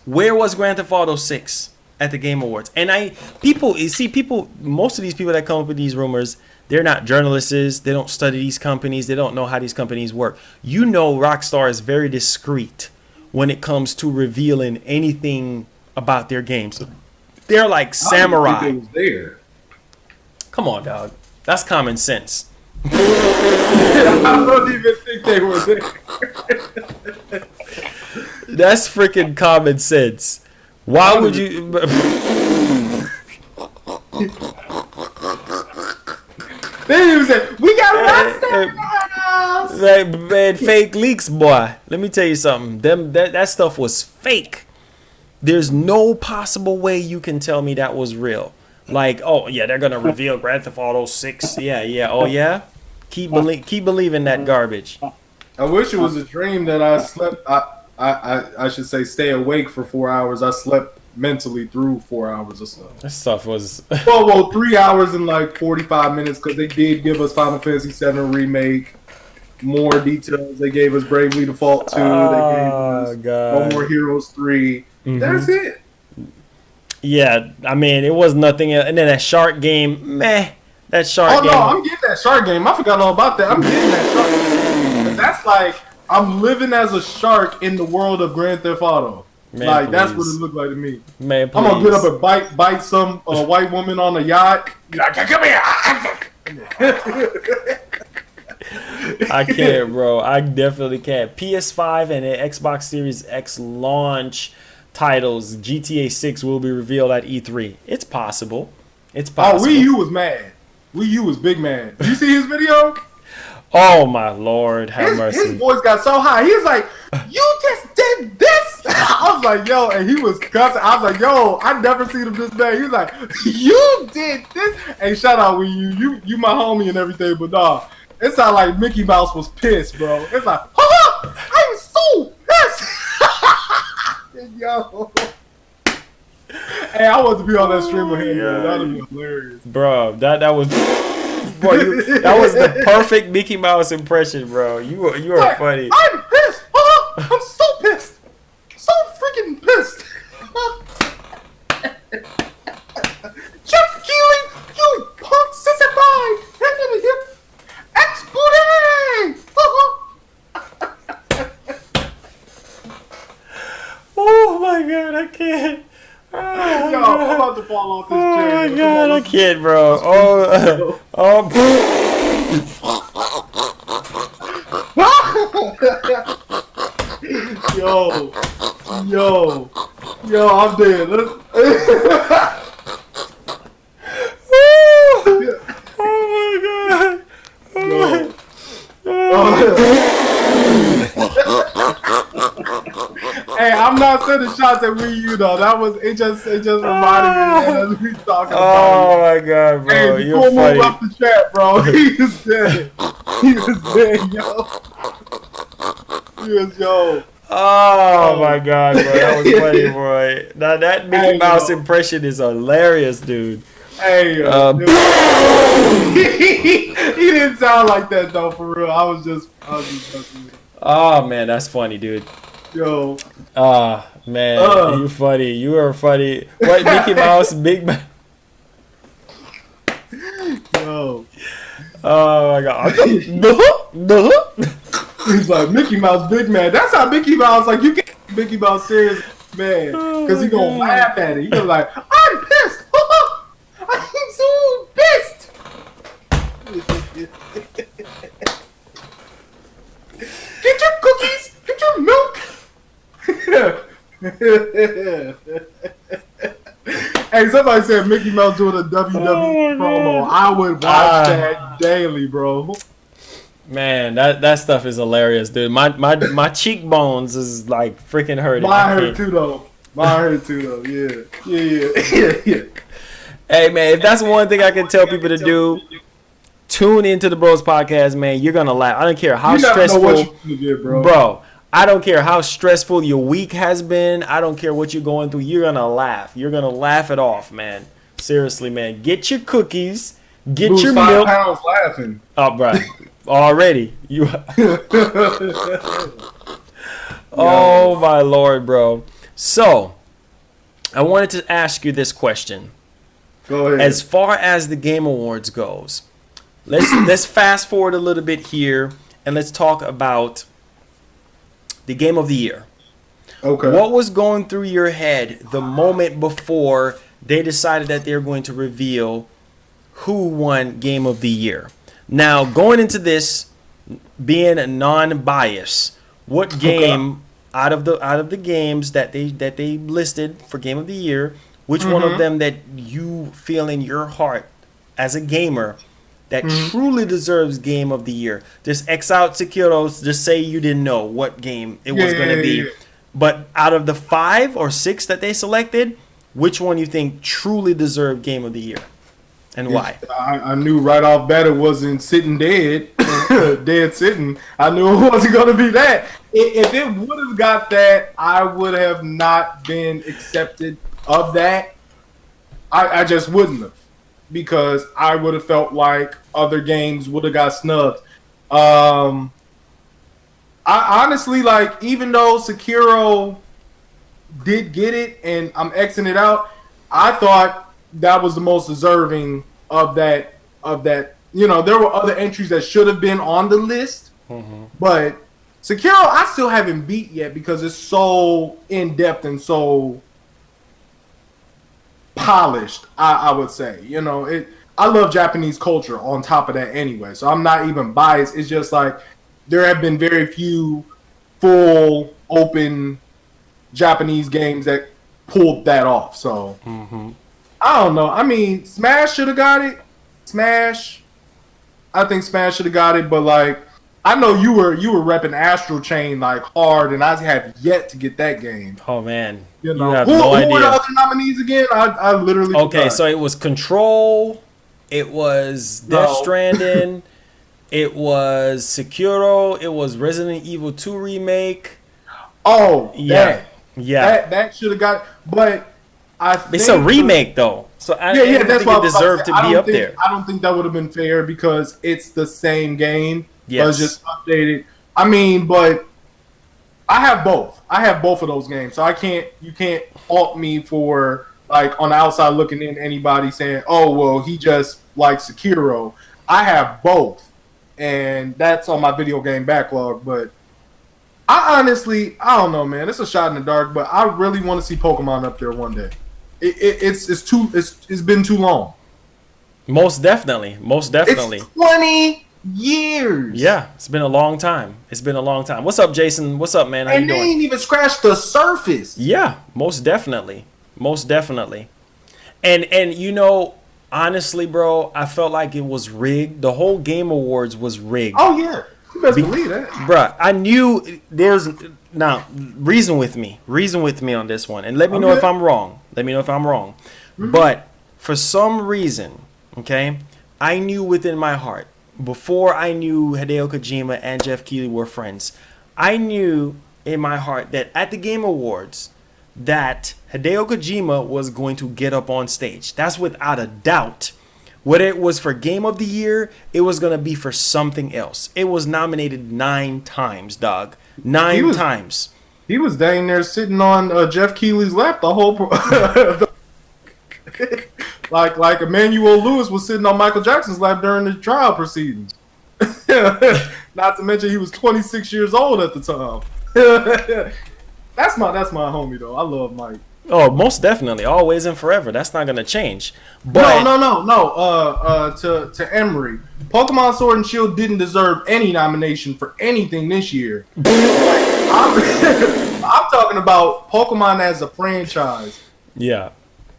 Where was Grand Theft Auto 6 at the Game Awards? And most of these people that come up with these rumors, they're not journalists. They don't study these companies. They don't know how these companies work. You know Rockstar is very discreet when it comes to revealing anything about their games. They're like samurai. I don't think it was there. Come on, dog. That's common sense. I don't even think they were there. That's freaking common sense. Why would you? They didn't even say, we got Rockstar in the house. Man, fake leaks, boy. Let me tell you something. That stuff was fake. There's no possible way you can tell me that was real. Like, oh yeah, they're gonna reveal Grand Theft Auto 6. Yeah. Oh yeah. Keep believing that garbage. I wish it was a dream that I slept. I should say stay awake for 4 hours. I slept mentally through 4 hours or so. That stuff was. well, 3 hours and like 45 minutes because they did give us Final Fantasy VII Remake. more details. They gave us Bravely Default 2. They gave us No More Heroes 3. Mm-hmm. That's it. Yeah, I mean, it was nothing. And then that shark game, meh. That shark game. Oh, no, I'm getting that shark game. I forgot all about that. I'm getting that shark game. That's like, I'm living as a shark in the world of Grand Theft Auto. Man, like, please. That's what it looked like to me. Man, please. I'm going to get up and bite some white woman on a yacht. Be like, come here. I can't, bro. I definitely can't. PS5 and the Xbox Series X launch titles, GTA 6 will be revealed at E3. It's possible. It's possible. Oh, Wii U was mad. Wii U was big mad. Did you see his video? Oh, my Lord. Have mercy. His voice got so high. He was like, you just did this? I was like, yo. And he was cussing. I was like, yo, I never seen him this bad. He was like, you did this? Hey, shout out Wii U. You my homie and everything, but nah. It sounded like Mickey Mouse was pissed, bro. It's like, I'm so pissed. Yo. Hey, I want to be on that stream with him, bro. That'd be hilarious. Bro, that was that was the perfect Mickey Mouse impression, bro. You are funny. I'm pissed. I'm so pissed. So freaking pissed. Geoff Keighley, you punk sissy boy. Ex-booty! Oh my god, I can't. Oh, yo, I'm about to fall off this chair. Oh my god, I can't, bro. Yo, I'm dead. Oh my god. Hey, I'm not sending shots at Wii U though. It just reminded me of we talking about. Oh my god, bro. Hey, you're funny. Move off the chat, bro. He is dead. He is dead, yo. He is yo. Oh my god, bro. That was funny, boy. Now that Mickey Mouse impression is hilarious, dude. Hey, he didn't sound like that though, for real. I was just messing with him. Oh man, that's funny, dude. Yo. Man, you funny. You are funny. What, Mickey Mouse, Big Man? Yo. Oh my god. He's like, Mickey Mouse, Big Man. That's how Mickey Mouse, like, you get Mickey Mouse serious, man. Because he gonna laugh at it. He gonna like, I'm pissed. I'm so pissed. Get your cookies. Get your milk. Hey, somebody said Mickey Mouse doing a WWE promo. I would watch that daily, bro. Man, that stuff is hilarious, dude. My cheekbones is like freaking hurting. Mine hurt too, though. Yeah. Hey, man, if that's one thing I can tell people to do, tune into the Bros Podcast, man. You're gonna laugh. I don't care how stressful, bro. I don't care how stressful your week has been. I don't care what you're going through. You're gonna laugh. You're gonna laugh it off, man. Seriously, man. Get your cookies. Get your milk. 5 pounds laughing. Oh, bro. Already. You. Oh my Lord, bro. So, I wanted to ask you this question. Go ahead. As far as the Game Awards goes, let's fast forward a little bit here and let's talk about the Game of the Year. Okay. What was going through your head the moment before they decided that they're going to reveal who won Game of the Year? Now, going into this, being a non-bias, what game out of the games that they listed for Game of the Year, which one of them that you feel in your heart as a gamer that truly deserves Game of the Year? Just X out Sekiros, just say you didn't know what game it was going to be. Yeah. But out of the 5 or 6 that they selected, which one you think truly deserved Game of the Year? And why? I knew right off bat it wasn't Sitting Dead. Dead Sitting. I knew it wasn't going to be that. If it would have got that, I would have not been accepted of that. I just wouldn't have. Because I would have felt like other games would have got snubbed. I honestly, like, even though Sekiro did get it and I'm Xing it out, I thought that was the most deserving of that. You know, there were other entries that should have been on the list, but Sekiro I still haven't beat yet because it's so in depth and so polished. I would say, you know, it. I love Japanese culture on top of that anyway, so I'm not even biased. It's just like there have been very few full open Japanese games that pulled that off. So I don't know. I mean, Smash should have got it. I think Smash should have got it, but like I know you were repping Astral Chain like hard, and I have yet to get that game. Oh man, You know, have who no were idea. the other nominees again? I literally Okay, forgot. so it was Control, it was Death No. Stranding, it was Sekiro, it was Resident Evil 2 remake. Oh, Yeah, yeah. that should have got. But I think It's a remake though, so I don't that's think what it I was about deserved say. to I be don't up think- there. I don't think that would have been fair because it's the same game, but Yes. it's just updated. I mean, but I have both. I have both of those games, so you can't fault me for like on the outside looking in anybody saying, "Oh, well, he just likes Sekiro." I have both, and that's on my video game backlog. But I honestly, I don't know, man. It's a shot in the dark, but I really want to see Pokemon up there one day. It's been too long. Most definitely. It's 20 years. Yeah, it's been a long time. What's up, Jason? What's up, man? How you And they doing? ain't even scratched the surface. Yeah, most definitely. And you know, honestly, bro, I felt like it was rigged. The whole Game Awards was rigged. Oh yeah, you best believe that. Bruh, I knew there's now reason with me on this one, and let me know Okay. if I'm wrong. But for some reason, okay, I knew within my heart before I knew Hideo Kojima and Geoff Keighley were friends. I knew in my heart that at the Game Awards that Hideo Kojima was going to get up on stage. That's without a doubt. Whether it was for Game of the Year, it was going to be for something else. It was nominated 9 times, dog. 9 times. He was dang there sitting on Geoff Keighley's lap the whole. like Emmanuel Lewis was sitting on Michael Jackson's lap during the trial proceedings. Not to mention he was 26 years old at the time. That's my homie though. I love Mike. Oh, most definitely. Always and forever. That's not going to change. But No. To Emery, Pokemon Sword and Shield didn't deserve any nomination for anything this year. I'm talking about Pokemon as a franchise. yeah.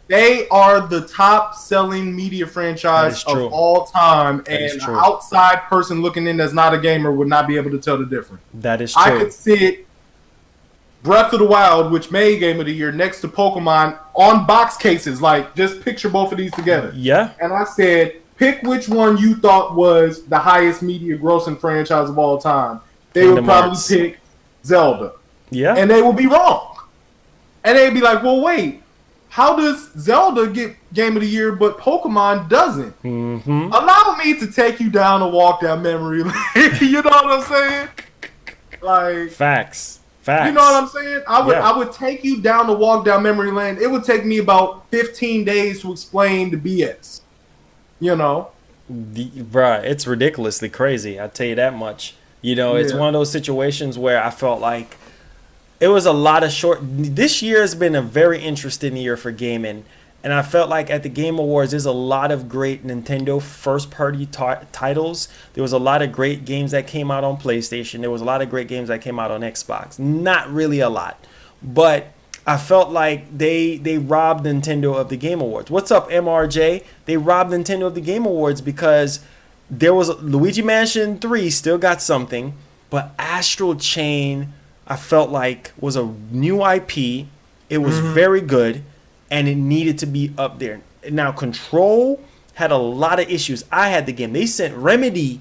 They are the top selling media franchise That is true. of all time, is and an true. outside person looking in that's not a gamer would not be able to tell the difference. That is true. I could sit Breath of the Wild, which made Game of the Year, next to Pokemon on box cases. Like, just picture both of these together. Yeah. And I said, pick which one you thought was the highest media grossing franchise of all time. They would Kingdom probably Hearts. pick Zelda. Yeah. And they would be wrong. And they'd be like, well, wait. How does Zelda get Game of the Year, but Pokemon doesn't? Mm-hmm. Allow me to take you down a walk down memory lane. You know what I'm saying? Like, Facts. you know what I'm saying? I would take you down the walk down memory lane. It would take me about 15 days to explain the BS. You know? Bruh, it's ridiculously crazy. I tell you that much. You know, it's Yeah. one of those situations where I felt like it was a lot of short. This year has been a very interesting year for gaming, and I felt like at the Game Awards, there's a lot of great Nintendo first-party titles. There was a lot of great games that came out on PlayStation. There was a lot of great games that came out on Xbox. Not really a lot, but I felt like they robbed Nintendo of the Game Awards. What's up, MRJ? They robbed Nintendo of the Game Awards because there was Luigi Mansion 3 still got something, but Astral Chain I felt like was a new IP. It was very good, and it needed to be up there. Now, Control had a lot of issues. I had the game. They sent Remedy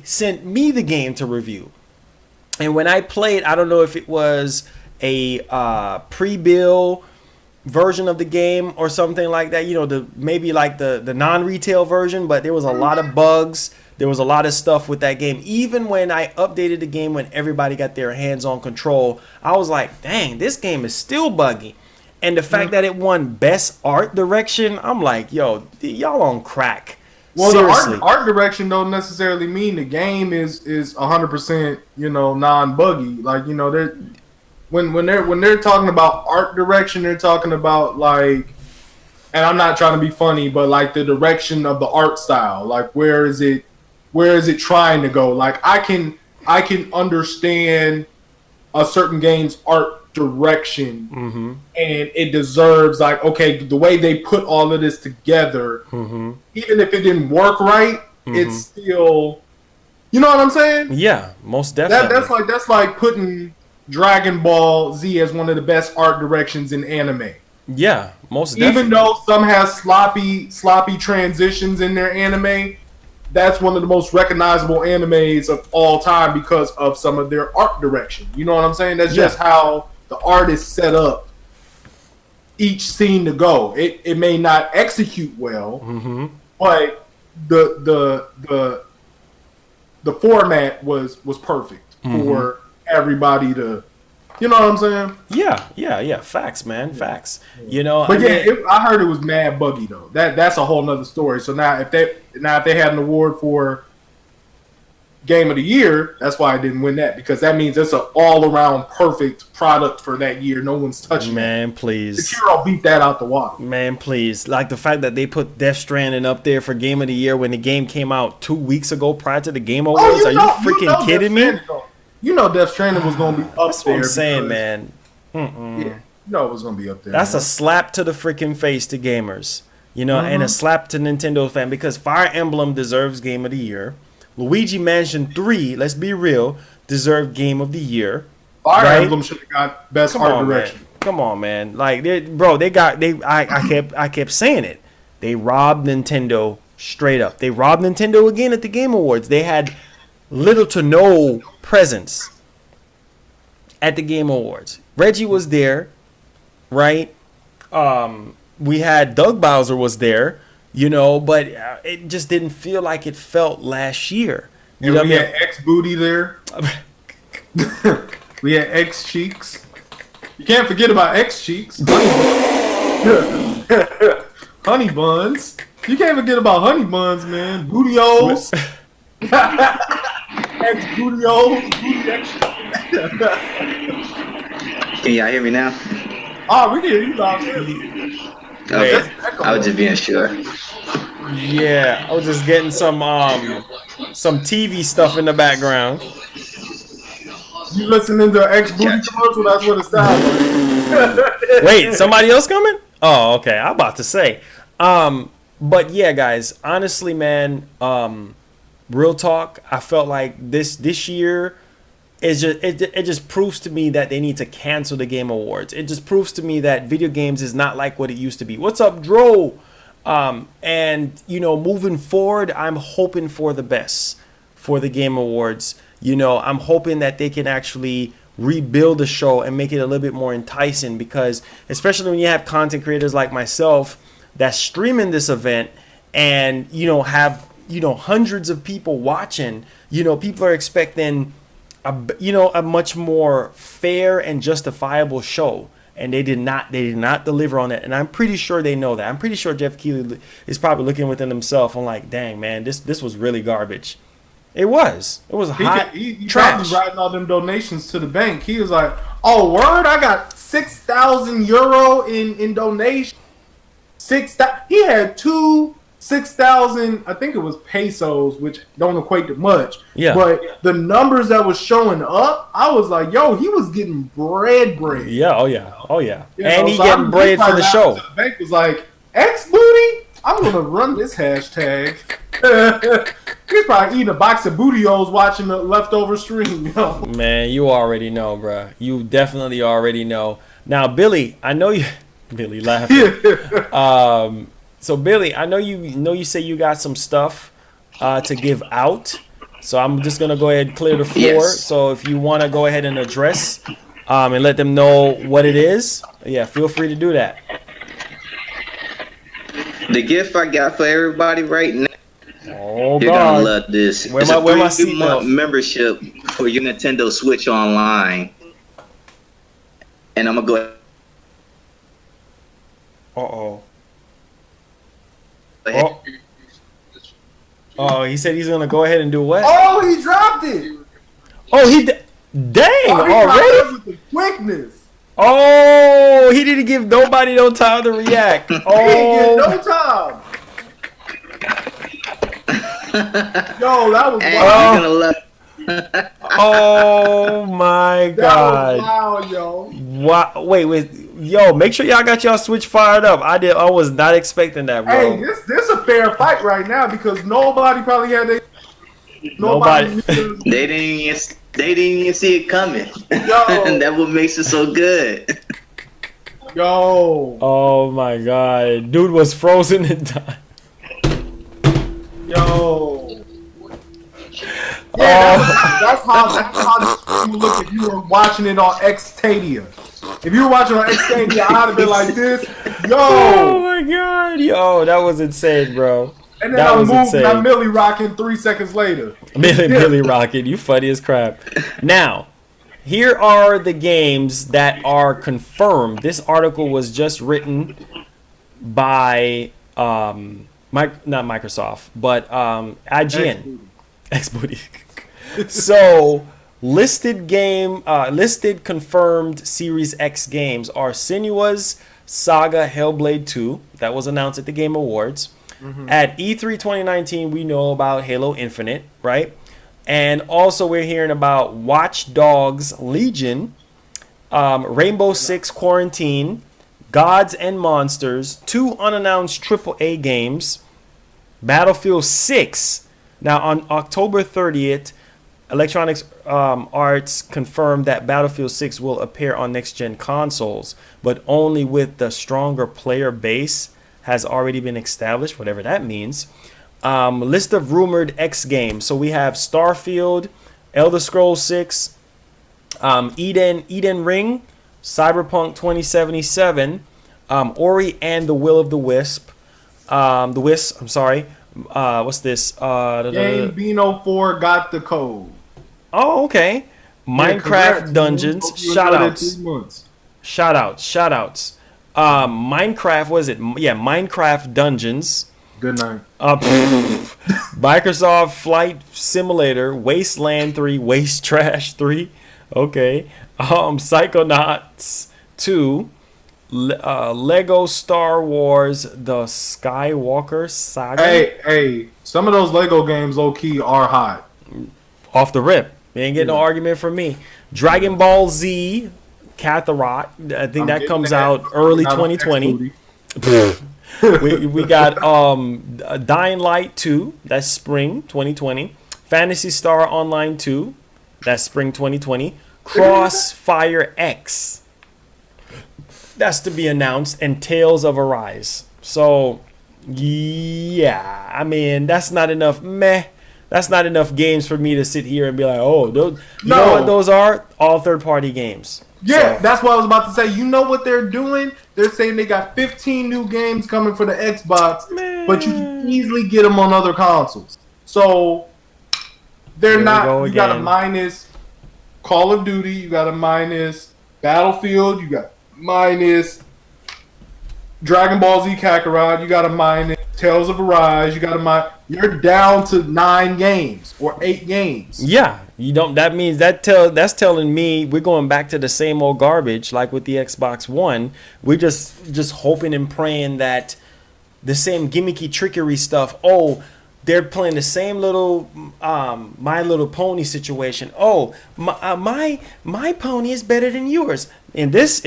sent me the game to review. And when I played, I don't know if it was a pre-bill version of the game or something like that. You know, maybe like the non-retail version, but there was a lot of bugs. There was a lot of stuff with that game. Even when I updated the game, when everybody got their hands-on control, I was like, dang, this game is still buggy. And the fact that it won Best Art Direction, I'm like, yo, y'all on crack. Well, Seriously. the art direction don't necessarily mean the game is 100%, you know, non-buggy. Like, you know, when they're talking about art direction, they're talking about like, and I'm not trying to be funny, but like the direction of the art style. Like, where is it trying to go? Like, I can understand a certain game's art direction, and it deserves, like, okay, the way they put all of this together, even if it didn't work right, it's still, you know what I'm saying? Yeah, most definitely. That's like putting Dragon Ball Z as one of the best art directions in anime. Yeah, most definitely. Even though some have sloppy transitions in their anime, that's one of the most recognizable animes of all time because of some of their art direction. You know what I'm saying? That's just how the art is set up each scene to go. It may not execute well, but the format was perfect for everybody to, you know what I'm saying? Yeah. Facts, man. Facts. You know, but I heard it was mad buggy though. That's a whole nother story. So now if they had an award for Game of the Year, that's why I didn't win that, because that means it's an all-around perfect product for that year. No one's touching it. Man, please. Sekiro beat that out the water. Man, please. Like the fact that they put Death Stranding up there for Game of the Year when the game came out 2 weeks ago prior to the Game Awards. Are you freaking kidding me? You know Death Stranding was going to be up there. That's what I'm saying, man. Yeah, you know it was going to be up there. That's a slap to the freaking face to gamers. You know, and a slap to Nintendo fan, because Fire Emblem deserves Game of the Year. Luigi Mansion 3, let's be real, deserved Game of the Year. Fire Emblem should have got Best Art Direction. Man. Come on, man. Like, I kept saying it. They robbed Nintendo straight up. They robbed Nintendo again at the Game Awards. They had little to no presence at the Game Awards. Reggie was there, right? We had Doug Bowser was there. You know, but it just didn't feel like it felt last year. You know, we had X Booty there. We had X Cheeks. You can't forget about X Cheeks. Honey Buns. You can't forget about Honey Buns, man. Booty-O's. X Booty-O's. Can y'all hear me now? Oh, we can hear you loud. Okay. I was just being sure. Yeah, I was just getting some TV stuff in the background. You listening to X Booty commercial? That's what it sounds like. Wait, somebody else coming? Oh, okay. I'm about to say. But yeah, guys, honestly, man, real talk, I felt like this year is just it just proves to me that they need to cancel the Game Awards. It just proves to me that video games is not like what it used to be. What's up, Dro? And you know, moving forward, I'm hoping for the best for the Game Awards. You know, I'm hoping that they can actually rebuild the show and make it a little bit more enticing, because especially when you have content creators like myself that's streaming this event and, you know, have, you know, hundreds of people watching, you know, people are expecting a much more fair and justifiable show, and they did not deliver on it. And I'm pretty sure they know that. I'm pretty sure Geoff Keighley is probably looking within himself and like, dang, man, this was really garbage. It was hot he trash. Probably writing all them donations to the bank. He was like, oh, word, I got 6,000 euro in donation. 6,000. He had 6,000, I think it was pesos, which don't equate to much. Yeah. But the numbers that was showing up, I was like, yo, he was getting bread. Yeah, oh yeah. You And know, he so getting bread for the show. The bank was like, X Booty, I'm gonna run this hashtag. He's probably eating a box of Booty-O's watching the leftover stream, yo. Man, you already know, bruh. You definitely already know. Now, Billy, I know you. Billy laughing. So Billy, I know you say you got some stuff to give out. So I'm just gonna go ahead and clear the floor. Yes. So if you want to go ahead and address and let them know what it is, yeah, feel free to do that. The gift I got for everybody right now. Oh You're gonna God. love this. Where It's my a where my 3-month seatbelt? membership for your Nintendo Switch Online, and I'm gonna go Uh-oh. ahead. Oh. Oh, he said he's gonna go ahead and do what? Oh, he dropped it. Oh, dang, Oh, he dropped already? it with the quickness. Oh, he didn't give nobody no time to react. He didn't get Oh, no time. Yo, that was And wild. you're gonna love. oh my That was God. wild, yo. Wait. Yo, make sure y'all got y'all Switch fired up. I was not expecting that, bro. Hey, this a fair fight right now because nobody probably had their Nobody. They didn't even see it coming. Yo. That's what makes it so good. Yo, Oh my God. Dude was frozen in time. yo. Yeah, that's how you look if you were watching it on Xstadia. If you were watching on Xstadia, I'd have been like this. Oh Yo. my God. Yo, that was insane, bro. And then That I was moved and insane. I'm Millie rocking 3 seconds later. Billy Rocket, you funny as crap. Now, here are the games that are confirmed. This article was just written by not Microsoft, but IGN. Xbooty. So listed confirmed Series X games are Senua's Saga Hellblade 2 that was announced at the Game Awards. At E3 2019, we know about Halo Infinite, right? And also we're hearing about Watch Dogs Legion, Rainbow Six Quarantine, Gods and Monsters, 2 unannounced AAA games, Battlefield 6. Now on October 30th, Electronic Arts confirmed that Battlefield 6 will appear on next-gen consoles, but only with the stronger player base has already been established, whatever that means. List of rumored X games. So we have Starfield, Elder Scrolls 6, Eden Ring, Cyberpunk 2077, Ori and the Will of the Wisp. I'm sorry. What's this? Game Bino 4 got the code. Oh, okay. Minecraft congrats, Dungeons. man. Hope you Shout enjoyed it outs. 3 months. Shout outs. Minecraft, was it? Yeah, Minecraft Dungeons. Good night. Microsoft Flight Simulator, Wasteland 3, Waste Trash 3. Okay. Psychonauts 2. Lego Star Wars The Skywalker Saga. Hey, some of those Lego games low key are hot. Off the rip. You ain't getting no argument from me. Dragon Ball Z Kakarot. I think that comes out early 2020. we got Dying Light 2. That's spring 2020. Phantasy Star Online 2. That's spring 2020. Crossfire X. That's to be announced. And Tales of Arise. So, yeah. I mean, that's not enough That's not enough games for me to sit here and be like, oh, those, you know what those are? All third-party games. Yeah, So, that's what I was about to say. You know what they're doing? They're saying they got 15 new games coming for the Xbox, but you can easily get them on other consoles. So they're not. You got a minus Call of Duty. You got a minus Battlefield. You got minus Dragon Ball Z Kakarot. You got a minus Tales of Arise. You got a minus. You're down to 9 games or 8 games. yeah, you don't. That means that's telling me we're going back to the same old garbage like with the Xbox One. We're just hoping and praying that the same gimmicky trickery stuff. Oh, they're playing the same little My Little Pony situation. Oh, my pony is better than yours. In this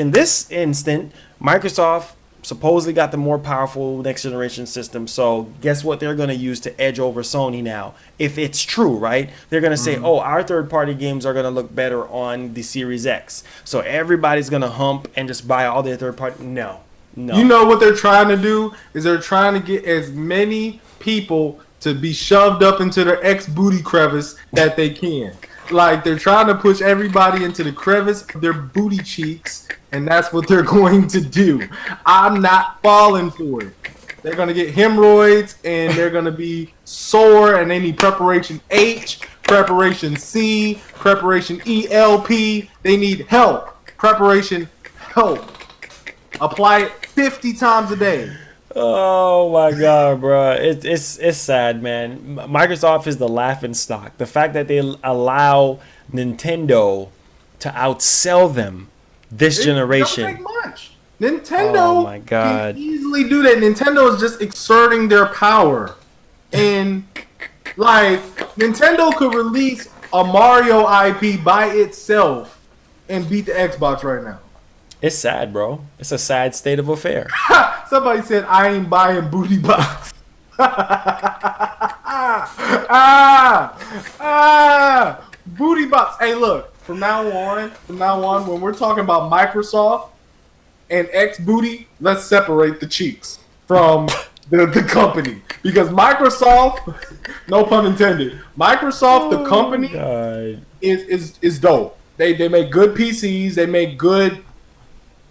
instant, Microsoft supposedly got the more powerful next generation system. So guess what they're going to use to edge over Sony now? If it's true, right? They're going to say, oh, our third party games are going to look better on the Series X. So everybody's going to hump and just buy all their third party. No. You know what they're trying to do is they're trying to get as many people to be shoved up into their X booty crevice that they can. Like, they're trying to push everybody into the crevice of their booty cheeks, and that's what they're going to do. I'm not falling for it. they're gonna get hemorrhoids, and they're gonna be sore, and they need preparation H, preparation C, preparation ELP. They need help. Preparation help. Apply it 50 times a day. Oh my god, bro! It's sad, man. Microsoft is the laughing stock. The fact that they allow Nintendo to outsell them this generation. It don't take much. Nintendo Oh my god. can easily do that. Nintendo is just exerting their power, and like Nintendo could release a Mario IP by itself and beat the Xbox right now. It's sad, bro. It's a sad state of affair. Somebody said, I ain't buying booty box. Booty box. Hey, look, from now on, when we're talking about Microsoft and X booty, let's separate the cheeks from the company. Because Microsoft, no pun intended, Microsoft, the company, is dope. They make good PCs, they make good,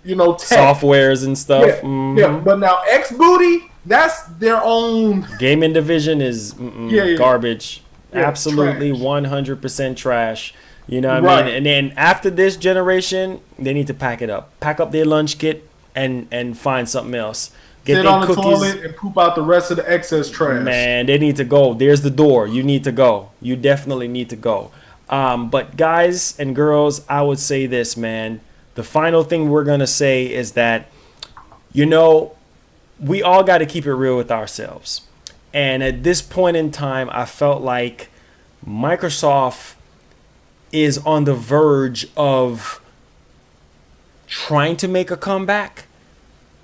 tech. Softwares and stuff. Yeah, yeah. But now X Booty, that's their own gaming division is garbage. Yeah, Absolutely trash. 100% trash. You know what I mean? And then after this generation, they need to pack it up. Pack up their lunch kit and find something else. Get sit their on the cookies. toilet and poop out the rest of the excess trash. Man, they need to go. There's the door. You need to go. You definitely need to go. But guys and girls, I would say this, man. The final thing we're going to say is that, we all got to keep it real with ourselves. And at this point in time, I felt like Microsoft is on the verge of trying to make a comeback.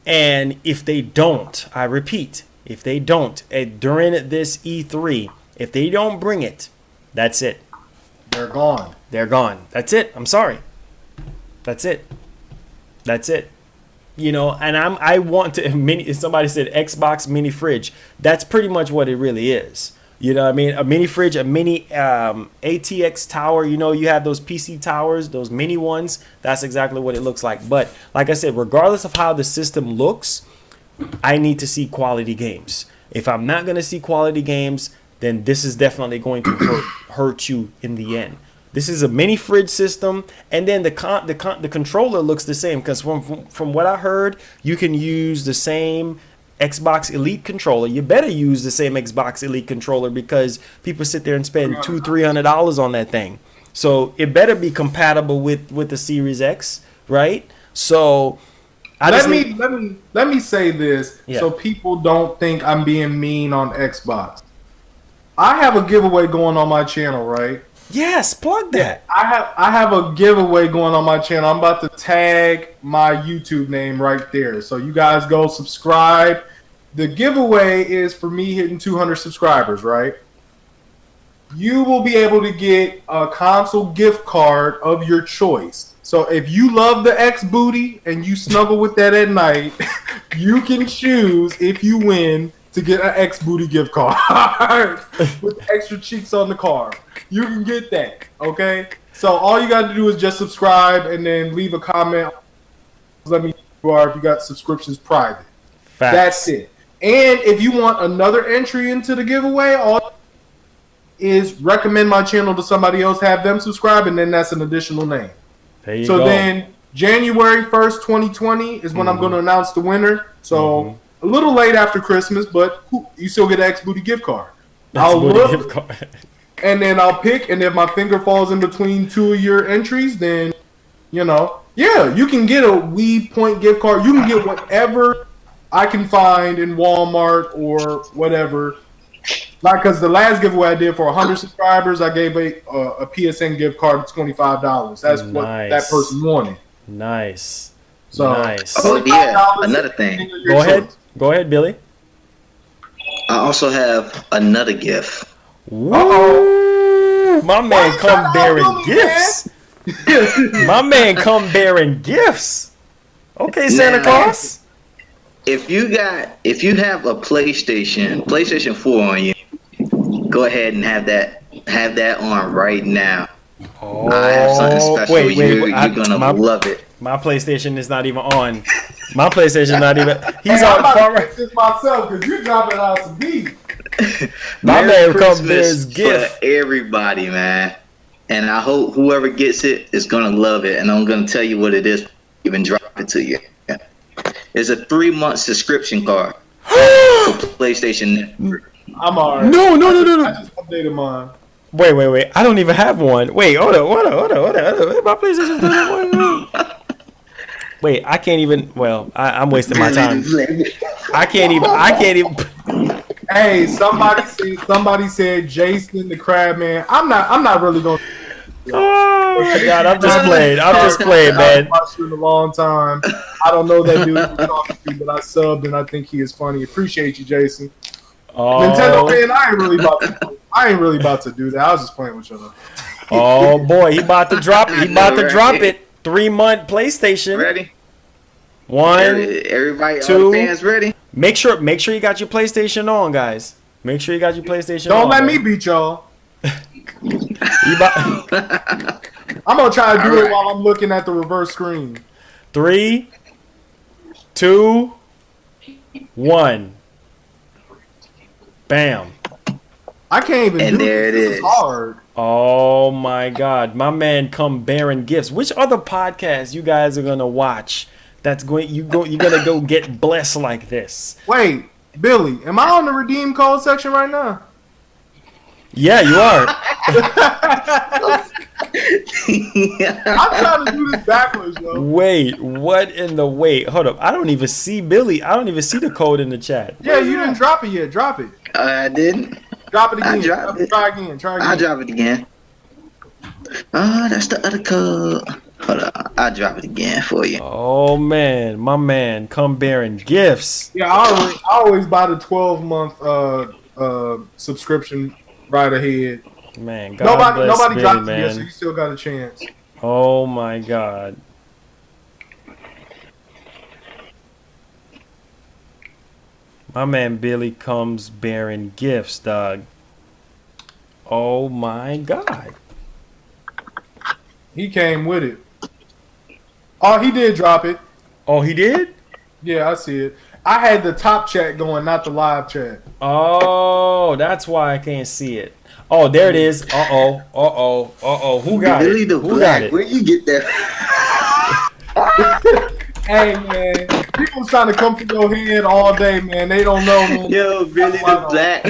And if they don't, I repeat, if they don't, during this E3, if they don't bring it, that's it. They're gone. They're gone. That's it. I'm sorry. That's it. That's it. And I want to somebody said Xbox mini fridge. That's pretty much what it really is. You know what I mean? A mini fridge, a mini ATX tower. You have those PC towers, those mini ones. That's exactly what it looks like. But like I said, regardless of how the system looks, I need to see quality games. If I'm not going to see quality games, then this is definitely going to hurt you in the end. This is a mini fridge system, and then the controller looks the same because from what I heard, you can use the same Xbox Elite controller. You better use the same Xbox Elite controller because people sit there and spend $200-$300 on that thing. So it better be compatible with the Series X, right? So let me say this so people don't think I'm being mean on Xbox. I have a giveaway going on my channel, right? Yes, plug that. I have a giveaway going on my channel. I'm about to tag my YouTube name right there. So you guys go subscribe. The giveaway is for me hitting 200 subscribers, right? You will be able to get a console gift card of your choice. So if you love the X Booty and you snuggle with that at night, you can choose, if you win, to get an X Booty gift card with extra cheeks on the card. You can get that, okay? So all you got to do is just subscribe and then leave a comment. Let me know if you got subscriptions private. Facts. That's it. And if you want another entry into the giveaway, all is recommend my channel to somebody else, have them subscribe, and then that's an additional name. There you go. So then January 1st, 2020 is when I'm going to announce the winner. So a little late after Christmas, but you still get an X Booty gift card. I'll look, gift card. And then I'll pick, and if my finger falls in between two of your entries, then, you can get a Wii Point gift card. You can get whatever I can find in Walmart or whatever. Like, because the last giveaway I did for 100 subscribers, I gave a PSN gift card of $25. That's what that person wanted. Nice. So, nice. Oh, yeah. Another thing. Go ahead. Go ahead, Billy. I also have another gift. Uh-oh. My man come bearing gifts. My man come bearing gifts. Okay, Santa Claus. If you have a PlayStation 4 on you, go ahead and have that on right now. Oh, I have something special. You're gonna love it. My PlayStation is not even on. My PlayStation not even. He's Hey, I'm on about far to right. take this myself because you dropping out some heat. My Merry man come his Christmas gift. for everybody, man. And I hope whoever gets it is gonna love it. And I'm gonna tell you what it is. Even drop it to you. It's a 3-month subscription card for PlayStation Network. I'm alright. No. I just updated mine. Wait. I don't even have one. Wait, hold on. My PlayStation. Wait, I can't even. Well, I'm wasting my time. I can't even. Hey, somebody said Jason the Crab Man. I'm not really going. Oh my God, I'm just playing, man. I've watched you in a long time. I don't know that dude you're talking to, but I subbed and I think he is funny. Appreciate you, Jason. Nintendo fan, I ain't really about to do that. I was just playing with you. Oh boy, he about to drop it. He about to drop it. 3-month PlayStation. Ready? 1, Everybody, 2. all the fans ready? Make sure you got your PlayStation on, guys. Make sure you got your PlayStation on. Don't let me beat y'all. I'm gonna try to do it while I'm looking at the reverse screen. 3, 2, 1. Bam. I can't even And do there this. it This is is. hard. Oh my God, my man come bearing gifts. Which other podcast you guys are gonna watch? You're gonna go get blessed like this. Wait, Billy, am I on the redeem code section right now? Yeah, you are. I'm trying to do this backwards, yo. Wait, what in the wait? Hold up. I don't even see Billy. I don't even see the code in the chat. Yeah, you didn't drop it yet. Drop it. I didn't. Drop it I again. dropped it. Try again. I'll drop it again. Oh, that's the other code. Hold on. I'll drop it again for you. Oh man, my man come bearing gifts. Yeah, I always buy the 12-month subscription right ahead. Man, God bless Nobody Billy, dropped it man. yet, so you still got a chance. Oh my God. My man Billy comes bearing gifts, dog. Oh my God. He came with it. Oh, he did drop it. Oh, he did? Yeah, I see it. I had the top chat going, not the live chat. Oh, that's why I can't see it. Oh, there it is. Uh-oh. Who got Billy it? the Who Black. got it? Where you get that? Hey, man. People trying to come for your head all day, man. They don't know, man. Yo, Billy the Black.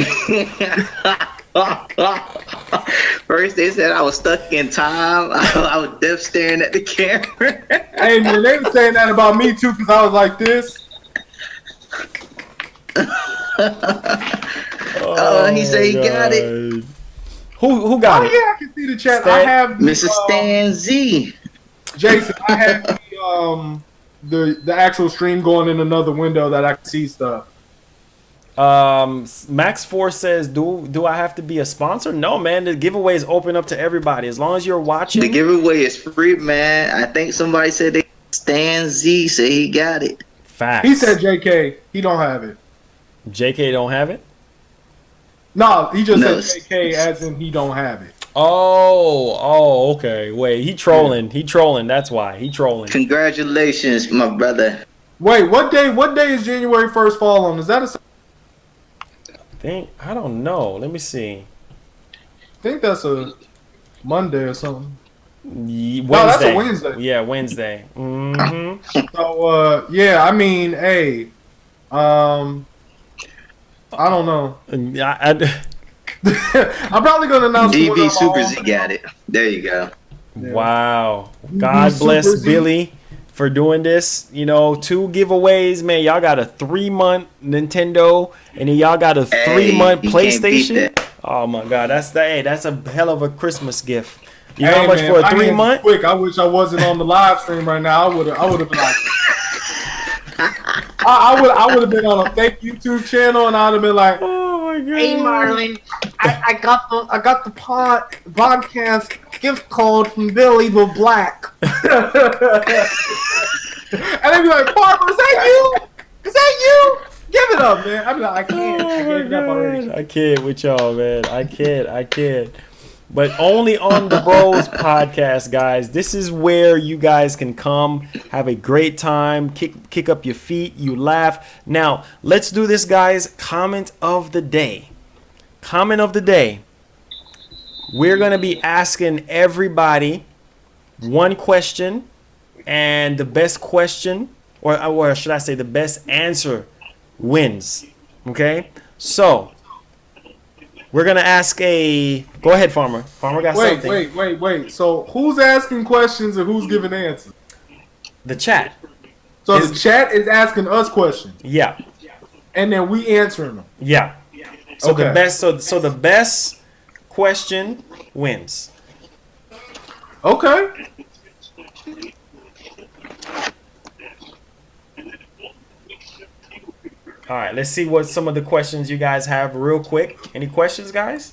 First they said I was stuck in time. I was deaf staring at the camera. Hey, man, they were saying that about me, too, because I was like this. He said he got it. Who got Oh, it? yeah, I can see the chat. Stan- I have the, Mrs. Stan Z. Jason, I have the actual stream going in another window that I can see stuff. Max 4 says, do I have to be a sponsor? No, man. The giveaway is open up to everybody. As long as you're watching. The giveaway is free, man. I think somebody said they Stan Z say he got it. Facts. He said JK. He don't have it. JK don't have it? No, he just No. said JK as in he don't have it. Oh, okay. Wait, he trolling. He trolling. That's why. He trolling. Congratulations, my brother. Wait, what day is January 1st fall on? Is that I don't know. Let me see. I think that's a Monday or something. Wednesday. No, that's a Wednesday. Yeah, Wednesday. Mm-hmm. So, yeah, I mean, hey, I don't know. I'm probably gonna announce the winner DB of my Super own- Z got it. There you go. Wow. You God Super bless Z. Billy for doing this. 2 giveaways, man. Y'all got a 3-month Nintendo, and then y'all got a 3-month you can't beat PlayStation. that. Oh my God, that's a hell of a Christmas gift. You know Hey, how much man, for a my hands 3-month? Quick, I wish I wasn't on the live stream right now. I would have been like, I would have been on a fake YouTube channel, and I'd have been like, Oh my God. "Hey, Marlon, I got the podcast gift code from Billy the Black," and they'd be like, "Barbara, is that you? Is that you? Give it up, man." I'd be like, "I can't. I Oh my gave it up already." God. I can't with y'all, man. I can't. but only on the Bros podcast, guys. This is where you guys can come, have a great time, kick up your feet, you laugh. Now, let's do this, guys. Comment of the day. Comment of the day. We're going to be asking everybody one question, and the best question, or should I say the best answer, wins. Okay? So, we're going to ask a... Go ahead, Farmer. Farmer got something. Wait. So, who's asking questions and who's giving answers? The chat. So, the chat is asking us questions. Yeah. And then we answering them. Yeah. So, okay. the best question wins. Okay. All right, let's see what some of the questions you guys have real quick. Any questions, guys?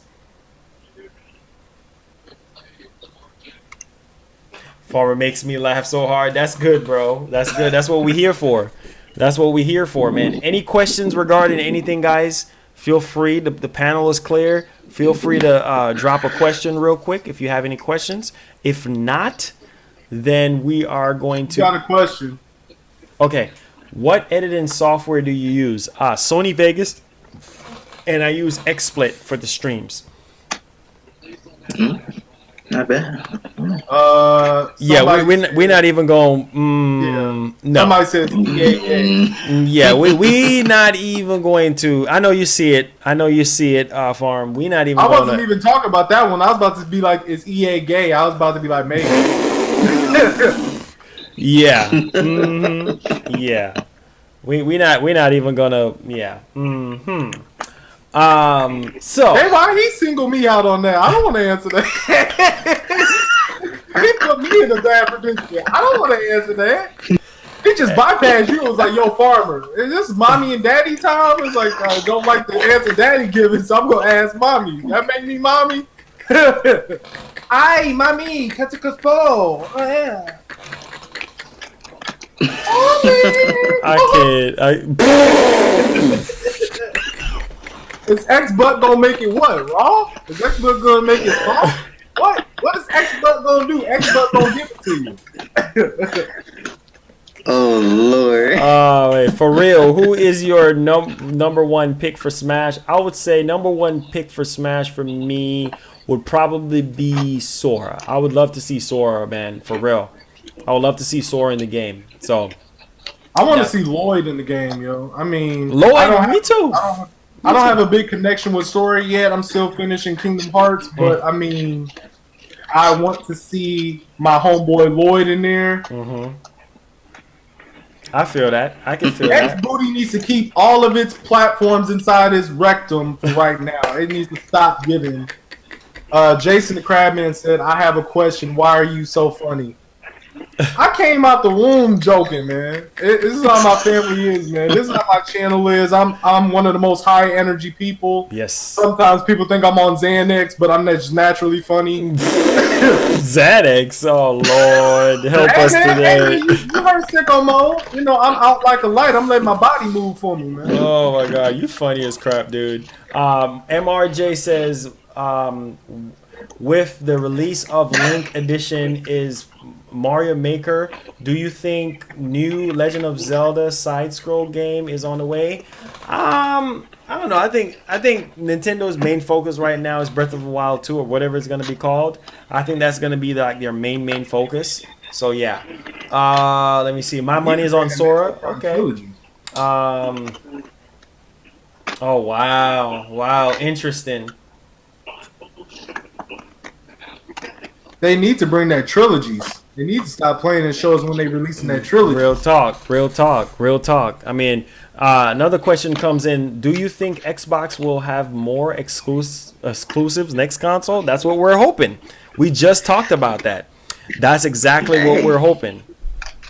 Farmer makes me laugh so hard. That's good, bro. That's good. That's what we're here for. That's what we're here for, man. Any questions regarding anything, guys? Feel free. The panel is clear. Feel free to drop a question real quick if you have any questions. If not, then we are going to... Got a question. Okay. What editing software do you use? Sony Vegas, and I use XSplit for the streams. Not bad. Yeah, we're not even going. No. Somebody says Yeah, we not even going to. I know you see it. Farm. We not even. I wasn't even talking about that one. I was about to be like, is EA gay? I was about to be like, maybe. Yeah. Mm-hmm. Yeah. We not even gonna. Yeah. Mm-hmm. So. Hey, why he single me out on that? I don't want to answer that. He put me in the bad prediction. I don't want to answer that. He just bypassed you. It was like, yo, Farmer, is this mommy and daddy time? It's like, I don't like the answer daddy giving, so I'm going to ask mommy. That make me mommy? Ay, mommy, catch a cuspo. Oh, yeah. I can't. Is X butt gonna make it what? Raw? Is X butt gonna make it raw? What? What is X butt gonna do? X butt gonna give it to you. Oh Lord. Wait, for real, who is your number one pick for Smash? I would say number one pick for Smash for me would probably be Sora. I would love to see Sora, man, for real. I would love to see Sora in the game. So I want to see Lloyd in the game, yo. I mean, Lloyd, me too. I don't have a big connection with Sora yet. I'm still finishing Kingdom Hearts, but I mean, I want to see my homeboy Lloyd in there. Mm-hmm. I feel that. I can feel that. X-Booty needs to keep all of its platforms inside his rectum for right now. It needs to stop giving. Jason the Crabman said, I have a question. Why are you so funny? I came out the womb joking, man. This is how my family is, man. This is how my channel is. I'm one of the most high energy people. Yes. Sometimes people think I'm on Xanax, but I'm just naturally funny. Xanax? Oh, Lord. Help us today. You heard Sicko Mode. You know, I'm out like a light. I'm letting my body move for me, man. Oh, my God. You funny as crap, dude. MRJ says, with the release of Link Edition is Mario Maker, do you think new Legend of Zelda side scroll game is on the way? I don't know. I think Nintendo's main focus right now is Breath of the Wild 2 or whatever it's gonna be called. I think that's gonna be like their main focus. So yeah. Let me see. My money is on Sora. Okay. Oh wow. Interesting. They need to bring that trilogies. They need to stop playing in shows when they releasing that trilogy. Real talk. I mean, another question comes in. Do you think Xbox will have more exclusives next console? That's what we're hoping. We just talked about that. That's exactly what we're hoping.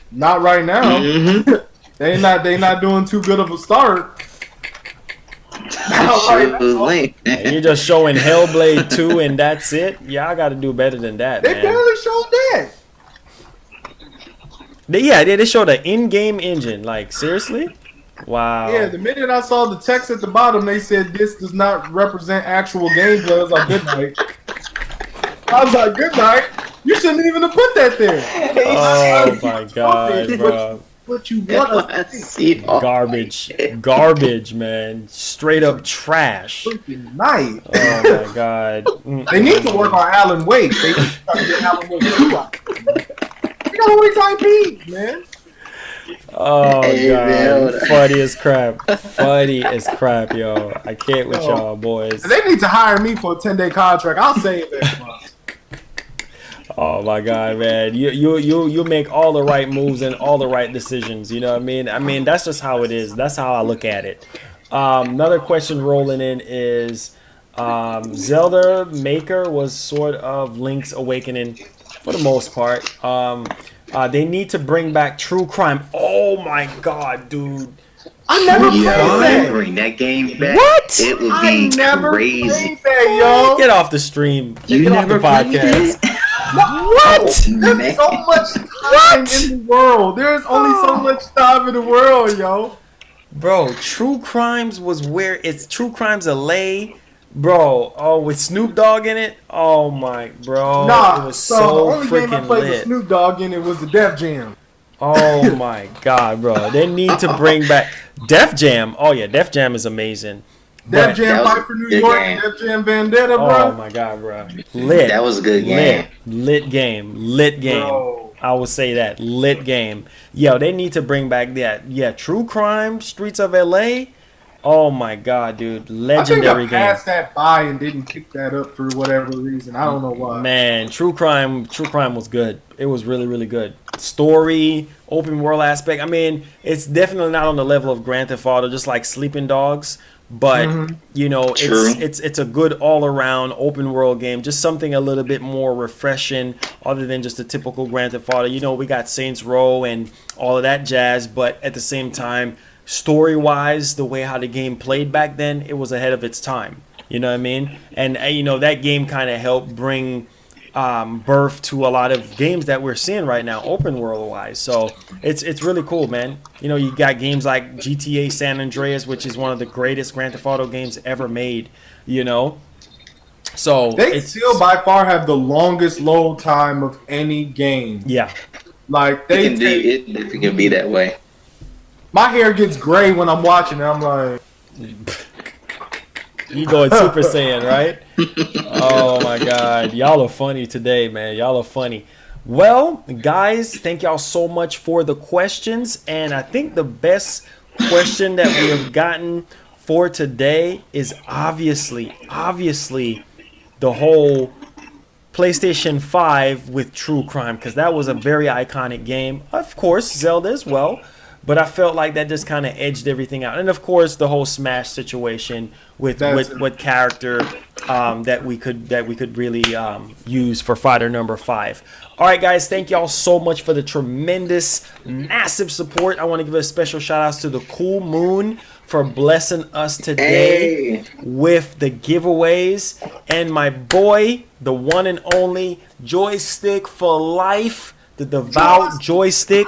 Not right now. Mm-hmm. They not doing too good of a start. You're just showing Hellblade 2 and that's it? Yeah, I got to do better than that, They man. barely showed that. They showed an in-game engine. Like, seriously? Wow. Yeah, the minute I saw the text at the bottom, they said this does not represent actual gameplay. I was like, good night. I was like, good night. You shouldn't even have put that there. Oh my god, bro. What you want us to See, Garbage, man. Straight up trash. freaking night. Oh my god. They need to work on Alan Wake. They need to start getting Alan Wake 2 out. You gotta wait time, man. Oh Hey, god. man. Funny as crap. Funny as crap, yo. I can't with y'all, boys. They need to hire me for a 10-day contract. I'll save that month. Oh my god, man. You make all the right moves and all the right decisions, you know what I mean? I mean, that's just how it is. That's how I look at it. Another question rolling in is Zelda Maker was sort of Link's Awakening for the most part. They need to bring back True Crime. Oh my god, dude. I never played that. bring that game back. What? It would I be never crazy. played that, yo. Get off the stream. You Get off the never played podcast. it? What? There's so much time in the world. There's only so much time in the world, yo. Bro, True Crimes was where it's True Crimes LA. Bro, oh, with Snoop Dogg in it? Oh my, bro. Nah, It was so so the only game I freaking played with lit. Snoop Dogg in it was the Def Jam. Oh my god, bro. They need to bring back Def Jam. Oh yeah, Def Jam is amazing. Def But, Jam that was Fight for New good York, game. Def Jam Vendetta, oh bro. my god, bro. Lit. That was a good game. Lit game. Lit game. Bro. I will say that. Lit game. Yo, they need to bring back that. Yeah, True Crime, Streets of LA. Oh my god, dude. I think Legendary I game. passed that by and didn't pick that up for whatever reason. I don't know why. Man, True Crime was good. It was really, really good. Story, open world aspect. I mean, it's definitely not on the level of Grand Theft Auto, just like Sleeping Dogs. But you know, True. it's a good all around open world game. Just something a little bit more refreshing, other than just a typical Grand Theft Auto. You know, we got Saints Row and all of that jazz, but at the same time, story wise, the way how the game played back then, it was ahead of its time. You know what I mean? And you know, that game kind of helped bring birth to a lot of games that we're seeing right now, open world wise. So it's really cool, man. You know, you got games like GTA San Andreas, which is one of the greatest Grand Theft Auto games ever made. You know, so They it's still by far have the longest load time of any game. yeah. Like they It can be that way. my hair gets gray when I'm watching it. I'm like, You going Super Saiyan, right? Oh my God, y'all are funny today, man. Y'all are funny. Well, guys, thank y'all so much for the questions, and I think the best question that we have gotten for today is obviously the whole PlayStation 5 with True Crime, because that was a very iconic game. Of course, Zelda as well. But I felt like that just kind of edged everything out, and of course the whole Smash situation with what character that we could really use for fighter number 5. All right, guys, thank y'all so much for the tremendous, massive support. I want to give a special shout outs to the Cool Moon for blessing us today Hey. with the giveaways, and my boy, the one and only Joystick for Life, the devout Joystick.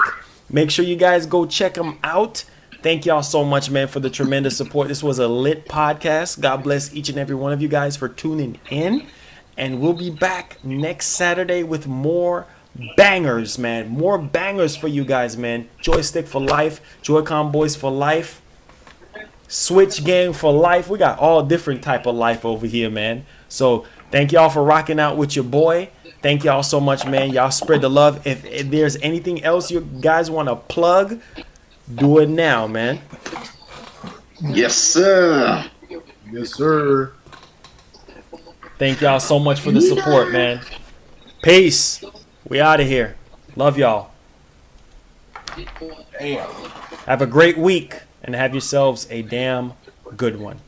Make sure you guys go check them out. Thank y'all so much, man, for the tremendous support. This was a lit podcast. God bless each and every one of you guys for tuning in. And we'll be back next Saturday with more bangers, man. More bangers for you guys, man. Joystick for life. Joy-Con boys for life. Switch gang for life. We got all different type of life over here, man. So thank y'all for rocking out with your boy. Thank y'all so much, man. Y'all spread the love. If there's anything else you guys want to plug, do it now, man. Yes, sir. yes, sir. Thank y'all so much for the support, man. Peace. We out of here. Love y'all. Damn. Have a great week and have yourselves a damn good one.